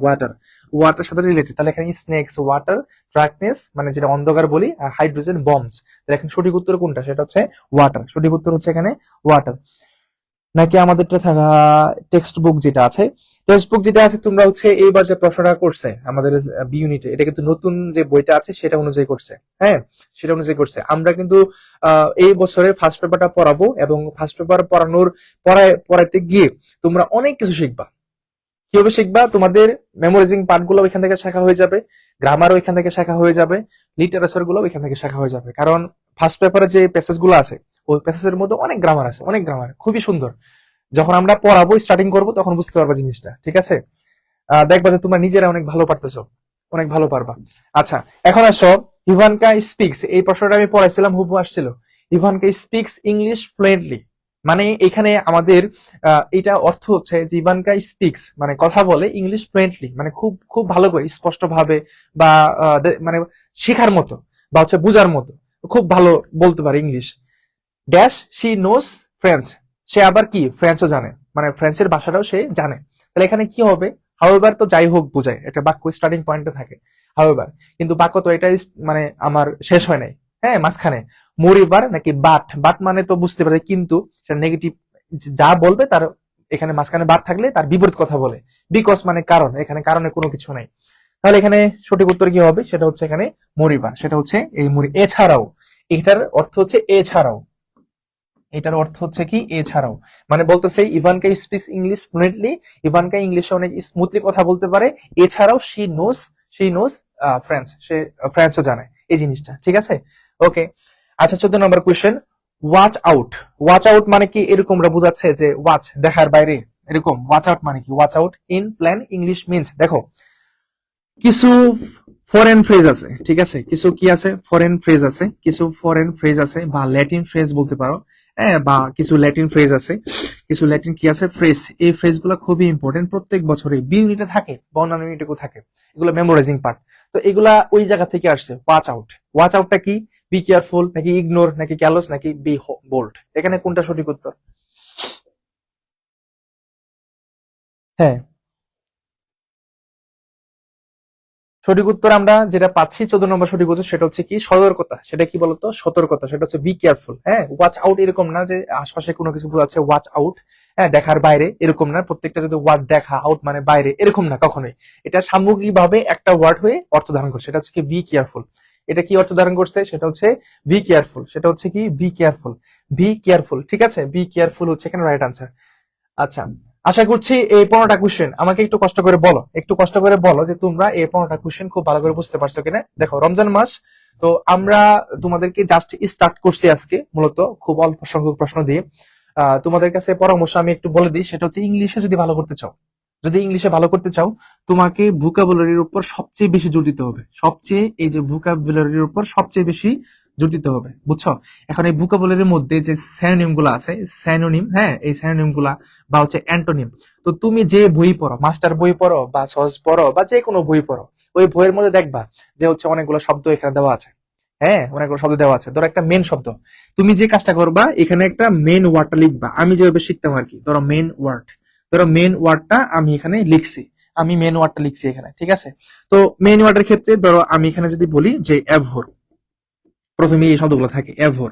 ওয়াটার সাথে রিলেটেড। তাহলে এখানে স্নেকস, ওয়াটার, ডার্কনেস মানে যেটা অন্ধকার বলি, আর হাইড্রোজেন বম্বস। তাহলে এখানে সঠিক উত্তর কোনটা? সেটা হচ্ছে ওয়াটার। সঠিক উত্তর হচ্ছে এখানে ওয়াটার। নাকি আমাদেরটা থাকা টেক্সট বুক যেটা আছে, টেক্সট বুক যেটা আছে তোমরা হচ্ছে এইবার যে প্রশ্নটা করছে আমাদের বি ইউনিটে, এটা কিন্তু নতুন যে বইটা আছে সেটা অনুযায়ী করছে। হ্যাঁ, সেটা অনুযায়ী করছে। আমরা কিন্তু এই বছরে ফার্স্ট পেপারটা পড়াবো, এবং ফার্স্ট পেপার পড়াইতে গিয়ে তোমরা অনেক কিছু শিখবা। কিভাবে শিখবা? তোমাদের মেমোরাইজিং পার্ট গুলো ওইখান থেকে শেখা হয়ে যাবে, গ্রামার ওইখান থেকে শেখা হয়ে যাবে, লিটারেচার গুলো ওইখান থেকে শেখা হয়ে যাবে। কারণ ফার্স্ট পেপারে যে প্যাসেজ গুলো আছে ওই প্যাসেজের মধ্যে অনেক গ্রামার আছে, অনেক গ্রামার, খুবই সুন্দর। যখন আমরা পড়াবো, স্টার্টিং করবো, তখন বুঝতে পারবা জিনিসটা, ঠিক আছে? দেখবা যে তোমরা নিজেরা অনেক ভালো পারতেছো, অনেক ভালো পারবা। আচ্ছা, এখন আসো ইভানকা স্পিক্স, এই প্রশ্নটা আমি পড়াইছিলাম, হুবহু আসছিল। ইভানকা স্পিক্স ইংলিশ ফ্লুয়েন্টলি, মানে এখানে আমাদের এটা অর্থ হচ্ছে যে ইভানকা স্পিক্স মানে কথা বলে ইংলিশ ফ্লুয়েন্টলি, মানে খুব খুব ভালো করে স্পষ্ট ভাবে বা মানে শেখার মতো বা হচ্ছে বোঝার মতো খুব ভালো বলতে পারে English. Dash she knows French, সে আবার কি ফ্রেঞ্চও জানে, মানে ফ্রেঞ্চের ভাষাটাও সে জানে। তাহলে এখানে কি হবে, হাউএভার তো যাই হোক বোঝায়, একটা বাক্য স্টার্টিং পয়েন্টে থাকে হাউএভার, কিন্তু বাক্য তো এটা মানে আমার শেষ হয় নাই, হ্যাঁ মাঝখানে মোরিভার নাকি বাট, বাট মানে তো বুঝতে পারে কিন্তু সেটা নেগেটিভ, যা বলবে তার এখানে মাঝখানে বাট থাকলে তার বিপরীত কথা বলে, বিকজ মানে কারণ, এখানে কারণে কোনো কিছু নাই। তাহলে এখানে সঠিক উত্তর কি হবে, সেটা হচ্ছে এখানে মরিবা, সেটা হচ্ছে এই মরি। এছাড়াও এটার অর্থ হচ্ছে এছাড়াও, এটার অর্থ হচ্ছে কি এছাড়াও, মানে বলতেছে Ivanka speaks English fluently, Ivanka ইংলিশে অনেক স্মুথলি কথা বলতে পারে, এছাড়াও শি নোস ফ্রেঞ্চ, সে ফ্রেঞ্চও জানে, এই জিনিসটা ঠিক আছে। ওকে, আচ্ছা 14 number question, watch out. Watch out মানে কি, এরকম বোঝাচ্ছে যে ওয়াচ দেখার বাইরে, এরকম ওয়াচ আউট মানে কি, watch out in plan English means, দেখো কিছু ফরেন ফ্রেজ আছে, ঠিক আছে, কিছু কি আছে ফরেন ফ্রেজ আছে, কিছু ফরেন ফ্রেজ আছে বা ল্যাটিন ফ্রেজ বলতে পারো, হ্যাঁ, বা কিছু ল্যাটিন ফ্রেজ আছে, কিছু ল্যাটিন কি আছে ফ্রেজ, এই ফ্রেজ গুলো খুবই ইম্পর্টেন্ট, প্রত্যেক বছরে বি ইউনিটে থাকে বা অন্যান্য ইউনিটেও থাকে, এগুলো মেমোরাইজিং পার্ট। তো এগুলা ওই জায়গা থেকে আসছে, ওয়াচ আউট। ওয়াচ আউটটা কি, বি কেয়ারফুল নাকি ইগনোর নাকি ক্যালোস নাকি বি বোল্ড, এখানে কোনটা সঠিক উত্তর? হ্যাঁ, সঠিক উত্তর আমরা যেটা পাচ্ছি 14 নম্বর সঠিক উত্তর, সেটা হচ্ছে কি সতর্কতা। সেটা কি বলতো, সতর্কতা, সেটা হচ্ছে বি কেয়ারফুল। হ্যাঁ, ওয়াচ আউট এরকম না যে আশপাশে কোনো কিছু বোঝাচ্ছে ওয়াচ আউট, হ্যাঁ দেখার বাইরে, এরকম না, প্রত্যেকটা যদি ওয়ার্ড দেখা আউট মানে বাইরে, এরকম না কখনোই। এটা সামগ্রিকভাবে একটা ওয়ার্ড হয়ে অর্থ ধারণ করছে, সেটা হচ্ছে কি বি কেয়ারফুল। এটা কি অর্থ ধারণ করছে, সেটা হচ্ছে বি কেয়ারফুল, সেটা হচ্ছে কি বি কেয়ারফুল, বি কেয়ারফুল, ঠিক আছে, বি কেয়ারফুল হচ্ছে এখানে রাইট আনসার। আচ্ছা, আশা করছি এই 15টা কোশ্চেন আমাকে একটু কষ্ট করে বলো, একটু কষ্ট করে বলো যে তোমরা এই 15টা কোশ্চেন খুব ভালো করে বুঝতে পারছো কিনা। দেখো রমজান মাস, তো আমরা তোমাদেরকে জাস্ট স্টার্ট করছি আজকে, মূলত খুব অল্প সংখ্যক প্রশ্ন দিয়ে। তোমাদের কাছে পরামর্শ আমি একটু বলে দিই, সেটা হচ্ছে ইংলিশে যদি ভালো করতে চাও, যদি ইংলিশে ভালো করতে চাও, তোমাকে ভোকাবুলারির উপর সবচেয়ে বেশি জোর দিতে হবে, সবচেয়ে, এই যে ভোকাবুলারির উপর সবচেয়ে বেশি জোর দিতে হবে, বুঝছো? এখন এই ভোকাবুলারির মধ্যে যে স্যানোনিম গুলা আছে, স্যানোনিম, হ্যাঁ এই স্যানোনিম গুলা বা হচ্ছে অ্যান্টোনিম, তো তুমি যে বই পড়ো, মাস্টার বই পড়ো বা সহজ পড়ো বা যে কোনো বই পড়ো, ওই বইয়ের মধ্যে দেখবা যে হচ্ছে অনেকগুলো শব্দ এখানে দেওয়া আছে, হ্যাঁ অনেকগুলো শব্দ দেওয়া আছে। ধরো একটা মেন শব্দ, তুমি যে কাজটা করবা এখানে একটা মেন ওয়ার্ডটা লিখবা, আমি যেভাবে শিখতাম আর কি। ধরো মেন ওয়ার্ড, ধরো মেন ওয়ার্ডটা আমি এখানে লিখছি, আমি মেন ওয়ার্ডটা লিখছি এখানে, ঠিক আছে। তো মেন ওয়ার্ডের ক্ষেত্রে ধরো আমি এখানে যদি বলি যে অ্যাভোর, প্রথমে এই শব্দগুলো থাকে অ্যাভোর,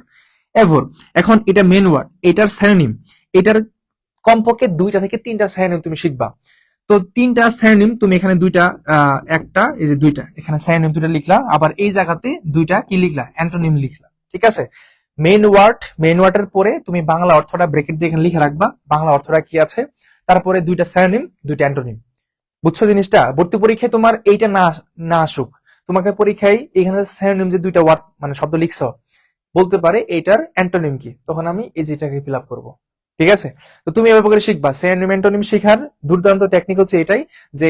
অ্যাভোর। এখন এটা মেন ওয়ার্ড, এটার স্যানোনিম, এটার কমপক্ষে 2টা থেকে 3টা স্যানোনিম তুমি শিখবা। তো 3টা স্যানোনিম তুমি এখানে দুইটা, একটা এই যে দুইটা এখানে স্যানোনিম দুইটা লিখলা, আবার এই জায়গাতে দুইটা কি লিখলা, অ্যান্টোনিম লিখলা, ঠিক আছে। মেন ওয়ার্ড, মেন ওয়ার্ডের পরে তুমি বাংলা অর্থটা ব্র্যাকেট দিয়ে এখানে লিখে রাখবা, বাংলা অর্থটা কি আছে, তারপরে দুইটা স্যানোনিম দুইটা অ্যান্টোনিম। বুঝছো জিনিসটা? ভর্তি পরীক্ষায় তোমার এইটা না না আসুক, তোমাকে পরীক্ষায় এখানে স্যানোনিম যে দুইটা ওয়ার্ড মানে শব্দ লিখছো, বলতে পারে এটার অ্যান্টোনিম কি, তখন আমি এই যেটাকে ফিল আপ করবো, ঠিক আছে। তো তুমি এভাবে করে শিখবা। স্যানোনিম অ্যান্টোনিম শেখার দুর্দান্ত টেকনিক হচ্ছে এটাই যে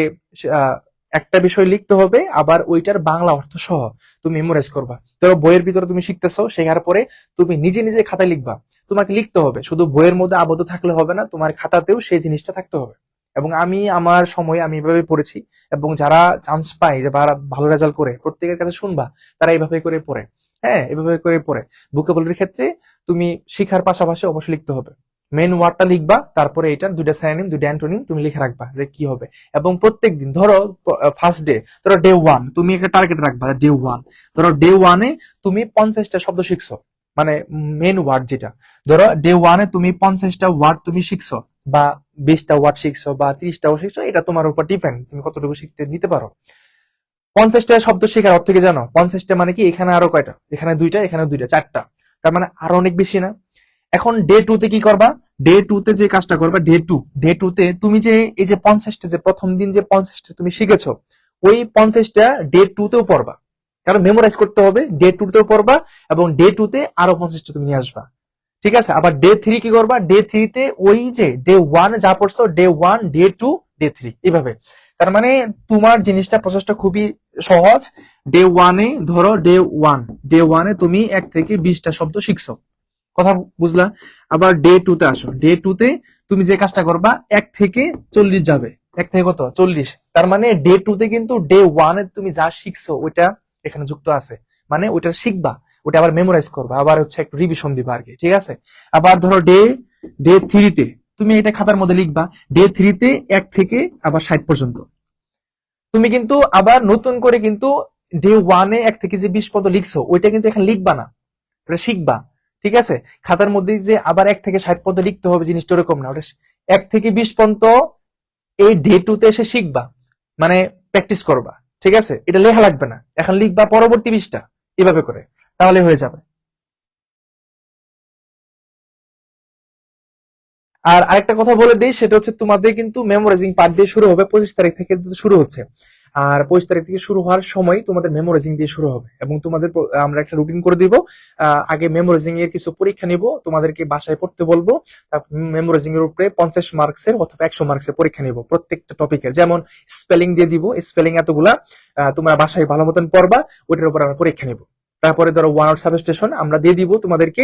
আহ, একটা বিষয় লিখতে হবে, আবার ওইটার বাংলা অর্থ সহ তুমি মেমোরাইজ করবা। তো বইয়ের ভিতরে তুমি শিখতেছো, শেখার পরে তুমি নিজে নিজে খাতায় লিখবা, তোমাকে লিখতে হবে, শুধু বইয়ের মধ্যে আবদ্ধ থাকলে হবে না, তোমার খাতাতেও সেই জিনিসটা থাকতে হবে। এবং আমি আমার সময় আমি এভাবে পড়েছি, এবং যারা চান্স পায় যে ভালো রেজাল্ট করে, প্রত্যেকের কাছে শুনবা তারা এইভাবে করে পড়ে, হ্যাঁ এভাবে করে পড়ে। ভোকাবুলারির ক্ষেত্রে তুমি শিখার পাশাপাশি অবশ্যই লিখতে হবে, মেন ওয়ার্ডটা লিখবা, তারপরে এটার দুইটা স্যানোনিম দুইটা অ্যান্টোনিম তুমি লিখে রাখবা যে কি হবে। এবং প্রত্যেকদিন ধরো ফার্স্ট ডে, ধরো ডে 1 তুমি একটা টার্গেট রাখবা, ডে 1, ধরো ডে 1-এ তুমি 50টা শব্দ শিখছো, মানে মেন ওয়ার্ড যেটা, ধরো ডে 1-এ তুমি 50টা ওয়ার্ড তুমি শিখছো, বা 20টা ওয়ার্ড শিখছো বা 30টাও শিখছো, এটা তোমার উপর ডিপেন্ড তুমি কতটুকু শিখতে নিতে পারো। 50টা শব্দ শেখার অর্থ কি জানো? 50টা মানে কি, এখানে আরো কয়টা, এখানে দুইটা এখানে দুইটা, 4টা, তার মানে আরো অনেক বেশি না? এখন ডে 2-তে কি করবা, ডে 2-তে যে কাজটা করবা, ডে 2-তে তুমি যে এই যে 50টা, যে প্রথম দিন যে 50টা তুমি শিখেছো, ওই 50টা ডে 2-তেও পড়বা, কারণ মেমোরাইজ করতে হবে, ডে 2-তেও পড়বা, এবং ডে 2-তে আরো 50টা তুমি নিয়ে আসবা, ঠিক আছে। আবার ডে 3 কি করবা, ডে 3-তে ওই যে ডে 1 যা পড়ছো, ডে 1 ডে 2 ডে 3, এইভাবে। তার মানে তোমার জিনিসটা প্রসেসটা খুবই সহজ। ডে 1-এ ধরো ডে 1, ডে 1-এ তুমি 1 থেকে 20টা শব্দ শিখছো, কথা বুঝলা? আবার ডে 2 তে আসো। ডে 2 তে তুমি যে কাজটা করবা 1 থেকে 40 যাবে। 1 থেকে কত? 40। তার মানে ডে 2 তে কিন্তু ডে 1 এ তুমি যা শিখছো ওইটা এখানে যুক্ত আছে। মানে ওইটা শিখবা, ওটা আবার মেমোরাইজ করবা, আবার হচ্ছে একটু রিভিশন দিবা আর কি, ঠিক আছে? আবার ধরো ডে 3 তে তুমি এটা খাতার মধ্যে লিখবা। ডে 3 তে 1 থেকে আবার 60 পর্যন্ত। তুমি কিন্তু আবার নতুন করে কিন্তু ডে 1 এ 1 থেকে যে 20 পর্যন্ত লিখছো ওইটা কিন্তু এখানে লিখবা না, ওটা শিখবা, ঠিক আছে? খাতার মধ্যে যে আবার 1 থেকে 60 পর্যন্ত লিখতে হবে জিনিসটা ওরকম না, ওটা 1 থেকে 20 পর্যন্ত এই ডে 2 তে এসে শিখবা, মানে প্র্যাকটিস করবা, ঠিক আছে? এটা লেখা লাগবে না, এখন লিখবা পরবর্তী 20টা, এভাবে করে, তাহলে হয়ে যাবে। আর আরেকটা কথা বলে দিই, সেটা হচ্ছে তোমাদের কিন্তু মেমোরাইজিং পার্ট দিয়ে শুরু হবে 25 তারিখ থেকে শুরু হচ্ছে। আর 25 তারিখ থেকে শুরু হওয়ার সময় তোমাদের মেমোরাইজিং দিয়ে শুরু হবে, এবং তোমাদের আমরা একটা রুটিন করে দিব। আগে মেমোরাইজিং এর কিছু পরীক্ষা নিব, তোমাদেরকে বাসায় পড়তে বলবো। তারপর মেমোরাইজিং এর উপরে 50 মার্কসের অথবা 100 মার্কসের পরীক্ষা নিব প্রত্যেকটা টপিকের। যেমন স্পেলিং দিয়ে দিব, স্পেলিং এতগুলা তোমরা বাসায় ভালো মতন পড়বা, ওইটার উপর আমরা পরীক্ষা নিব। তারপরে ধরো 1 আওয়ার সাবস্টেশন আমরা দিয়ে দিব তোমাদেরকে,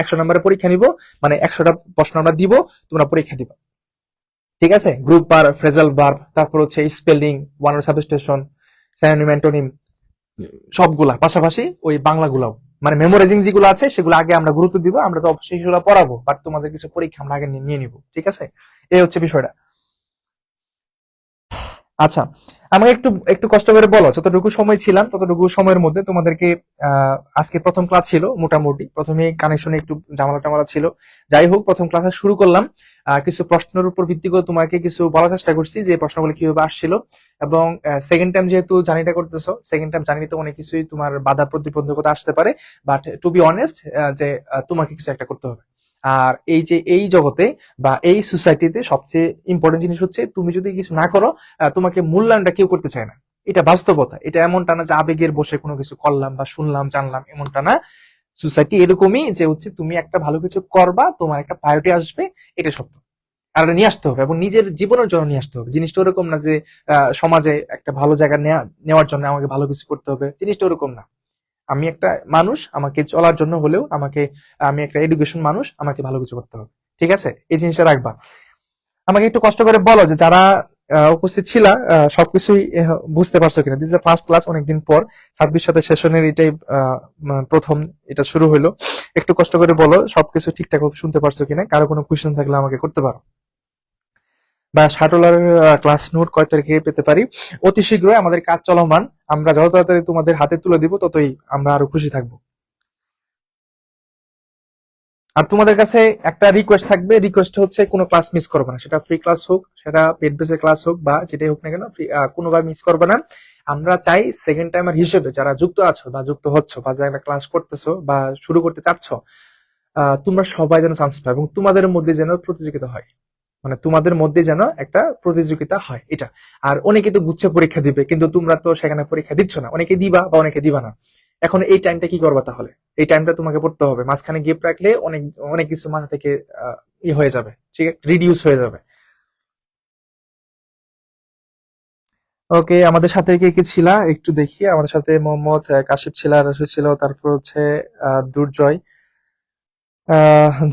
100 নম্বরের পরীক্ষা নিব, মানে 100টা প্রশ্ন আমরা দিব, তোমরা পরীক্ষা দিবা, ঠিক আছে? গ্রুপ বার, ফ্রেজাল ভার্ব, তারপর হচ্ছে spelling, one word substitution, synonym, antonym, সবগুলা পাশাপাশি ওই বাংলাগুলাও, মানে মেমোরাইজিং যেগুলো আছে সেগুলো আগে আমরা গুরুত্ব দিব। আমরা তো অবশ্যই সেগুলো পড়াবো, বাট তোমাদের কিছু পরীক্ষা আমরা আগে নিয়ে নিব, ঠিক আছে? এই হচ্ছে বিষয়টা। আচ্ছা, আমাকে একটু একটু কষ্ট করে বলো, যতটুকু সময় ছিলাম ততটুকু সময়ের মধ্যে তোমাদেরকে আজকে প্রথম ক্লাস ছিল, মোটামুটি প্রথমে কানেকশনে একটু ঝামেলা টামেলা ছিল। যাই হোক, প্রথম ক্লাসে শুরু করলাম। কিছু প্রশ্নের উপর ভিত্তি করে তোমাকে কিছু বলার চেষ্টা করছি যে প্রশ্নগুলো কিভাবে আসছিল, এবং সেকেন্ড টাইম যেহেতু জার্নিটা করতেছো, সেকেন্ড টাইম জার্নিতে অনেক কিছুই তোমার বাধা প্রতিবন্ধকতা আসতে পারে, বাট টু বি অনেস্ট যে তোমাকে কিছু একটা করতে হবে। আর এই যে এই জগতে বা এই সোসাইটিতে সবচেয়ে ইম্পর্টেন্ট জিনিস হচ্ছে তুমি যদি কিছু না করো, তোমাকে মূল্যায়নটা কেউ করতে চায় না। এটা বাস্তবতা, এটা এমনটা না যে আবেগের বসে কোনো কিছু করলাম বা শুনলাম জানলাম, এমনটা না। সোসাইটি এরকমই যে হচ্ছে তুমি একটা ভালো কিছু করবা, তোমার একটা প্রায়োরিটি আসবে, এটা সত্য। আর এটা নিয়ে আসতে হবে, এবং নিজের জীবনের জন্য নিয়ে আসতে হবে। জিনিসটা ওরকম না যে সমাজে একটা ভালো জায়গা নেওয়ার জন্য আমাকে ভালো কিছু করতে হবে, জিনিসটা ওরকম না। আমি একটা মানুষ, আমাকে চলার জন্য হলেও আমাকে, আমি একটা এডুকেশন মানুষ, আমাকে ভালো কিছু করতে হবে, ঠিক আছে? এই জিনিসটা রাখবা। আমাকে একটু কষ্ট করে বলো যে যারা উপস্থিত ছিলা সবকিছুই বুঝতে পারছো কিনা। দিস ইজ ফার্স্ট ক্লাস, অনেকদিন পর 26 সাথে সেশনের এটাই প্রথম এটা শুরু হলো। একটু কষ্ট করে বলো সবকিছু ঠিকঠাক শুনতে পারছো কিনা। কারো কোনো কোয়েশ্চেন থাকলে আমাকে করতে পারো। বা শাটলার ক্লাস নোট কয় তারিখে পেতে পারি? অতি শীঘ্রই, আমাদের কাজ চলমান। আমরা যত তাড়াতাড়ি তোমাদের হাতে তুলে দিব ততই আমরা আরো খুশি থাকবো। আর তোমাদের কাছে একটা রিকোয়েস্ট থাকবে, রিকোয়েস্ট হচ্ছে কোনো ক্লাস মিস করবে না, সেটা ফ্রি ক্লাস হোক, সেটা পেড বেসের ক্লাস হোক, বা যেটাই হোক না কেন, কোনোভাবে মিস করবে না। আমরা চাই সেকেন্ড টাইমার হিসেবে যারা যুক্ত আছো বা যুক্ত হচ্ছ বা যারা ক্লাস করতেছো বা শুরু করতে চাচ্ছ, তোমরা সবাই যেন চান্স পাও, এবং তোমাদের মধ্যে যেন প্রতিযোগিতা হয়, মানে তোমাদের মধ্যে যেন একটা প্রতিযোগিতা হয়, এটা। আর অনেকে তো গুচ্ছে পরীক্ষা দিবে, কিন্তু তোমরা তো সেখানে পরীক্ষা দিচ্ছ না, অনেকে দিবা বা অনেকে দিবা না। এখন এই টাইমটা কি করবা তাহলে? এই টাইমটা তোমাকে পড়তে হবে, মাঝখানে গিফট রাখলে অনেক অনেক কিছু মাথা থেকে ই হয়ে যাবে, ঠিক আছে, রিডিউস হয়ে যাবে। ওকে, আমাদের সাথে কে কে ছিলা একটু দেখি। আমাদের সাথে মোহাম্মদ কাশিফ ছিল, রশিদ ছিল, তারপর হচ্ছে দুর্জয়,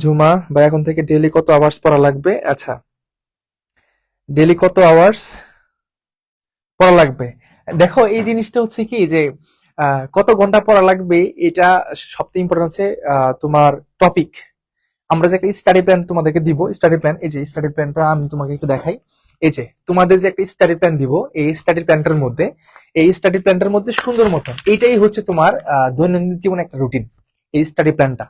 ঝুমা। বা এখন থেকে ডেইলি কত আওয়ার্স পড়া লাগবে? আচ্ছা, ডেইলি কত আওয়ার্স পড়া লাগবে? দেখো, এই জিনিসটা হচ্ছে কি যে কত ঘন্টা পড়া লাগবে, এটা সবথেকে ইম্পর্টেন্ট হচ্ছে তোমার টপিক। আমরা যে একটা স্টাডি প্ল্যান তোমাদেরকে দিব, স্টাডি প্ল্যান, এই যে স্টাডি প্ল্যানটা আমি তোমাকে একটু দেখাই। এই যে তোমাদের যে একটা স্টাডি প্ল্যান দিব, এই স্টাডি প্ল্যানটার মধ্যে, এই স্টাডি প্ল্যানটার মধ্যে সুন্দর মতো এইটাই হচ্ছে তোমার দৈনন্দিন জীবনে একটা রুটিন, এই স্টাডি প্ল্যানটা।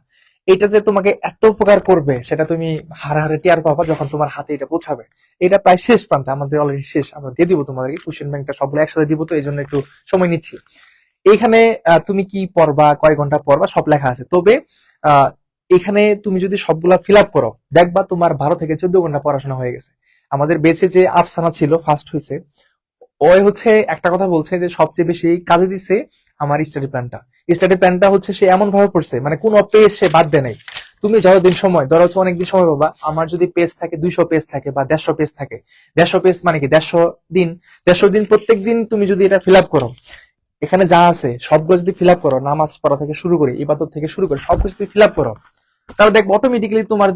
এটা যে তোমাকে এত উপকার করবে সেটা তুমি হারে টের পাবা যখন তোমার হাতে এটা পৌঁছাবে। এটা প্রায় শেষ প্রান্তে, আমাদের অলরেডি শেষ। আমরা দিয়ে দিব তোমাদেরকে কোশ্চেন ব্যাংকটা সবগুলো একসাথে দিব, তো এই জন্য একটু সময় নিচ্ছি। এইখানে তুমি কি পড়বা, কয় ঘন্টা পড়বা, সব লেখা আছে। তবে আহ, এখানে তুমি যদি সবগুলা ফিল আপ করো, দেখবা তোমার 12 থেকে 14 ঘন্টা পড়াশোনা হয়ে গেছে। আমাদের বেঁচে যে আফসানা ছিল, ফার্স্ট হয়েছে, ওই হচ্ছে একটা কথা বলছে যে সবচেয়ে বেশি কাজে দিছে আমার স্টাডি প্ল্যানটা। স্টাডি প্ল্যানটা হচ্ছে সে এমন ভাবে পড়ছে, মানে কোনো পেজ সে বাদ দেয় নাই। তুমি যতদিন সময়, ধরো হচ্ছে অনেকদিন সময় পাবা, আমার যদি পেজ থাকে 200 পেজ থাকে বা 150 পেজ থাকে, 150 পেজ মানে কি 150 দিন, 150 দিন প্রত্যেক দিন তুমি যদি এটা ফিল আপ করো, এখানে যা আছে সবগুলো যদি ফিল আপ করো, নামাজ পড়া থেকে শুরু করে ইবাদত থেকে শুরু করে সবকিছু যদি ফিল আপ করো, তাহলে দেখবো অটোমেটিক্যালি তোমার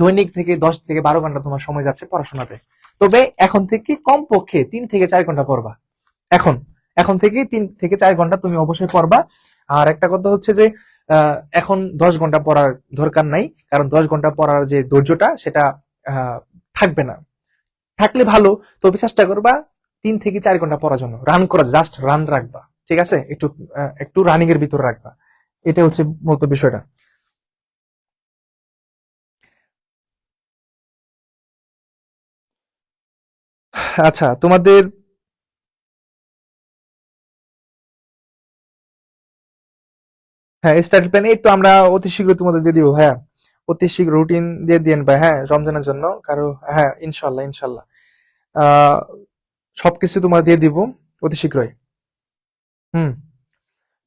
দৈনিক থেকে 10 থেকে 12 ঘন্টা তোমার সময় যাচ্ছে পড়াশোনাতে। তবে এখন থেকে কমপক্ষে 3 থেকে 4 ঘন্টা পড়বা। এখন এখন থেকে 3 থেকে 4 ঘন্টা তুমি অবশ্যই পড়বা। আর একটা কথা হচ্ছে যে এখন 10 ঘন্টা পড়ার দরকার নাই, কারণ 10 ঘন্টা পড়ার যে ধৈর্যটা সেটা আহ, থাকবে না। থাকলে ভালো, তবে চেষ্টা করবা 3 থেকে 4 ঘন্টা পড়ার জন্য। রান করা, জাস্ট রান রাখবা, ঠিক আছে? একটু রানিং এর ভিতর রাখবা। এটা হচ্ছে মূলত বিষয়টা। আচ্ছা, তোমাদের হ্যাঁ স্টাডি প্ল্যান এই তো আমরা অতি শীঘ্র তোমাদের দিয়ে দিব। হ্যাঁ, অতি শীঘ্র রুটিন দিয়ে দিন ভাই। হ্যাঁ, রমজানের জন্য কারো, হ্যাঁ ইনশাল্লাহ ইনশাল্লাহ আহ সবকিছু তোমার দিয়ে দিব অতি শীঘ্রই। হুম।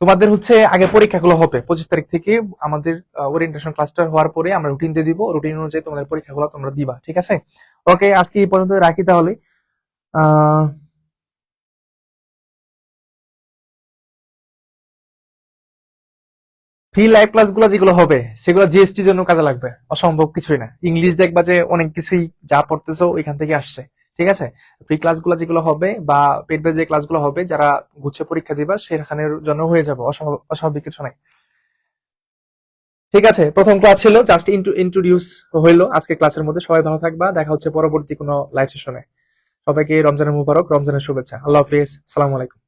তোমাদের হচ্ছে আগে পরীক্ষাগুলো হবে 25 তারিখ থেকে। আমাদের ওরিয়েন্টেশন ক্লাসটা হওয়ার পরে আমরা রুটিন দিয়ে দিব, রুটিন অনুযায়ী তোমাদের পরীক্ষাগুলো তোমরা দিবা, ঠিক আছে? ওকে, আজকে এই পর্যন্ত রাখি তাহলে। আহ ফ্রি লাইভ ক্লাস গুলো যেগুলো হবে সেগুলো জিএসটির জন্য কাজে লাগবে, অসম্ভব কিছুই না। ইংলিশ দেখবা যে অনেক কিছুই যা পড়তেছো ওইখান থেকে আসছে, ঠিক আছে? ফ্রি ক্লাসগুলো যেগুলো হবে বা পেড বেজ যে ক্লাসগুলো হবে, যারা গুছিয়ে পরীক্ষা দিবা সেখানের জন্য হয়ে যাবে, অস্বাভাবিক কিছু নাই। ঠিক আছে, প্রথম ক্লাস ছিল জাস্ট ইন্ট্রোডিউস হইলো আজকে ক্লাসের মধ্যে। সবাই ভালো থাকবা, দেখা হচ্ছে পরবর্তী কোনো লাইভ সেশনে। সবাইকে রমজানের মুবারক, রমজানের শুভেচ্ছা। আল্লাহ হাফিজ, আসসালামু আলাইকুম।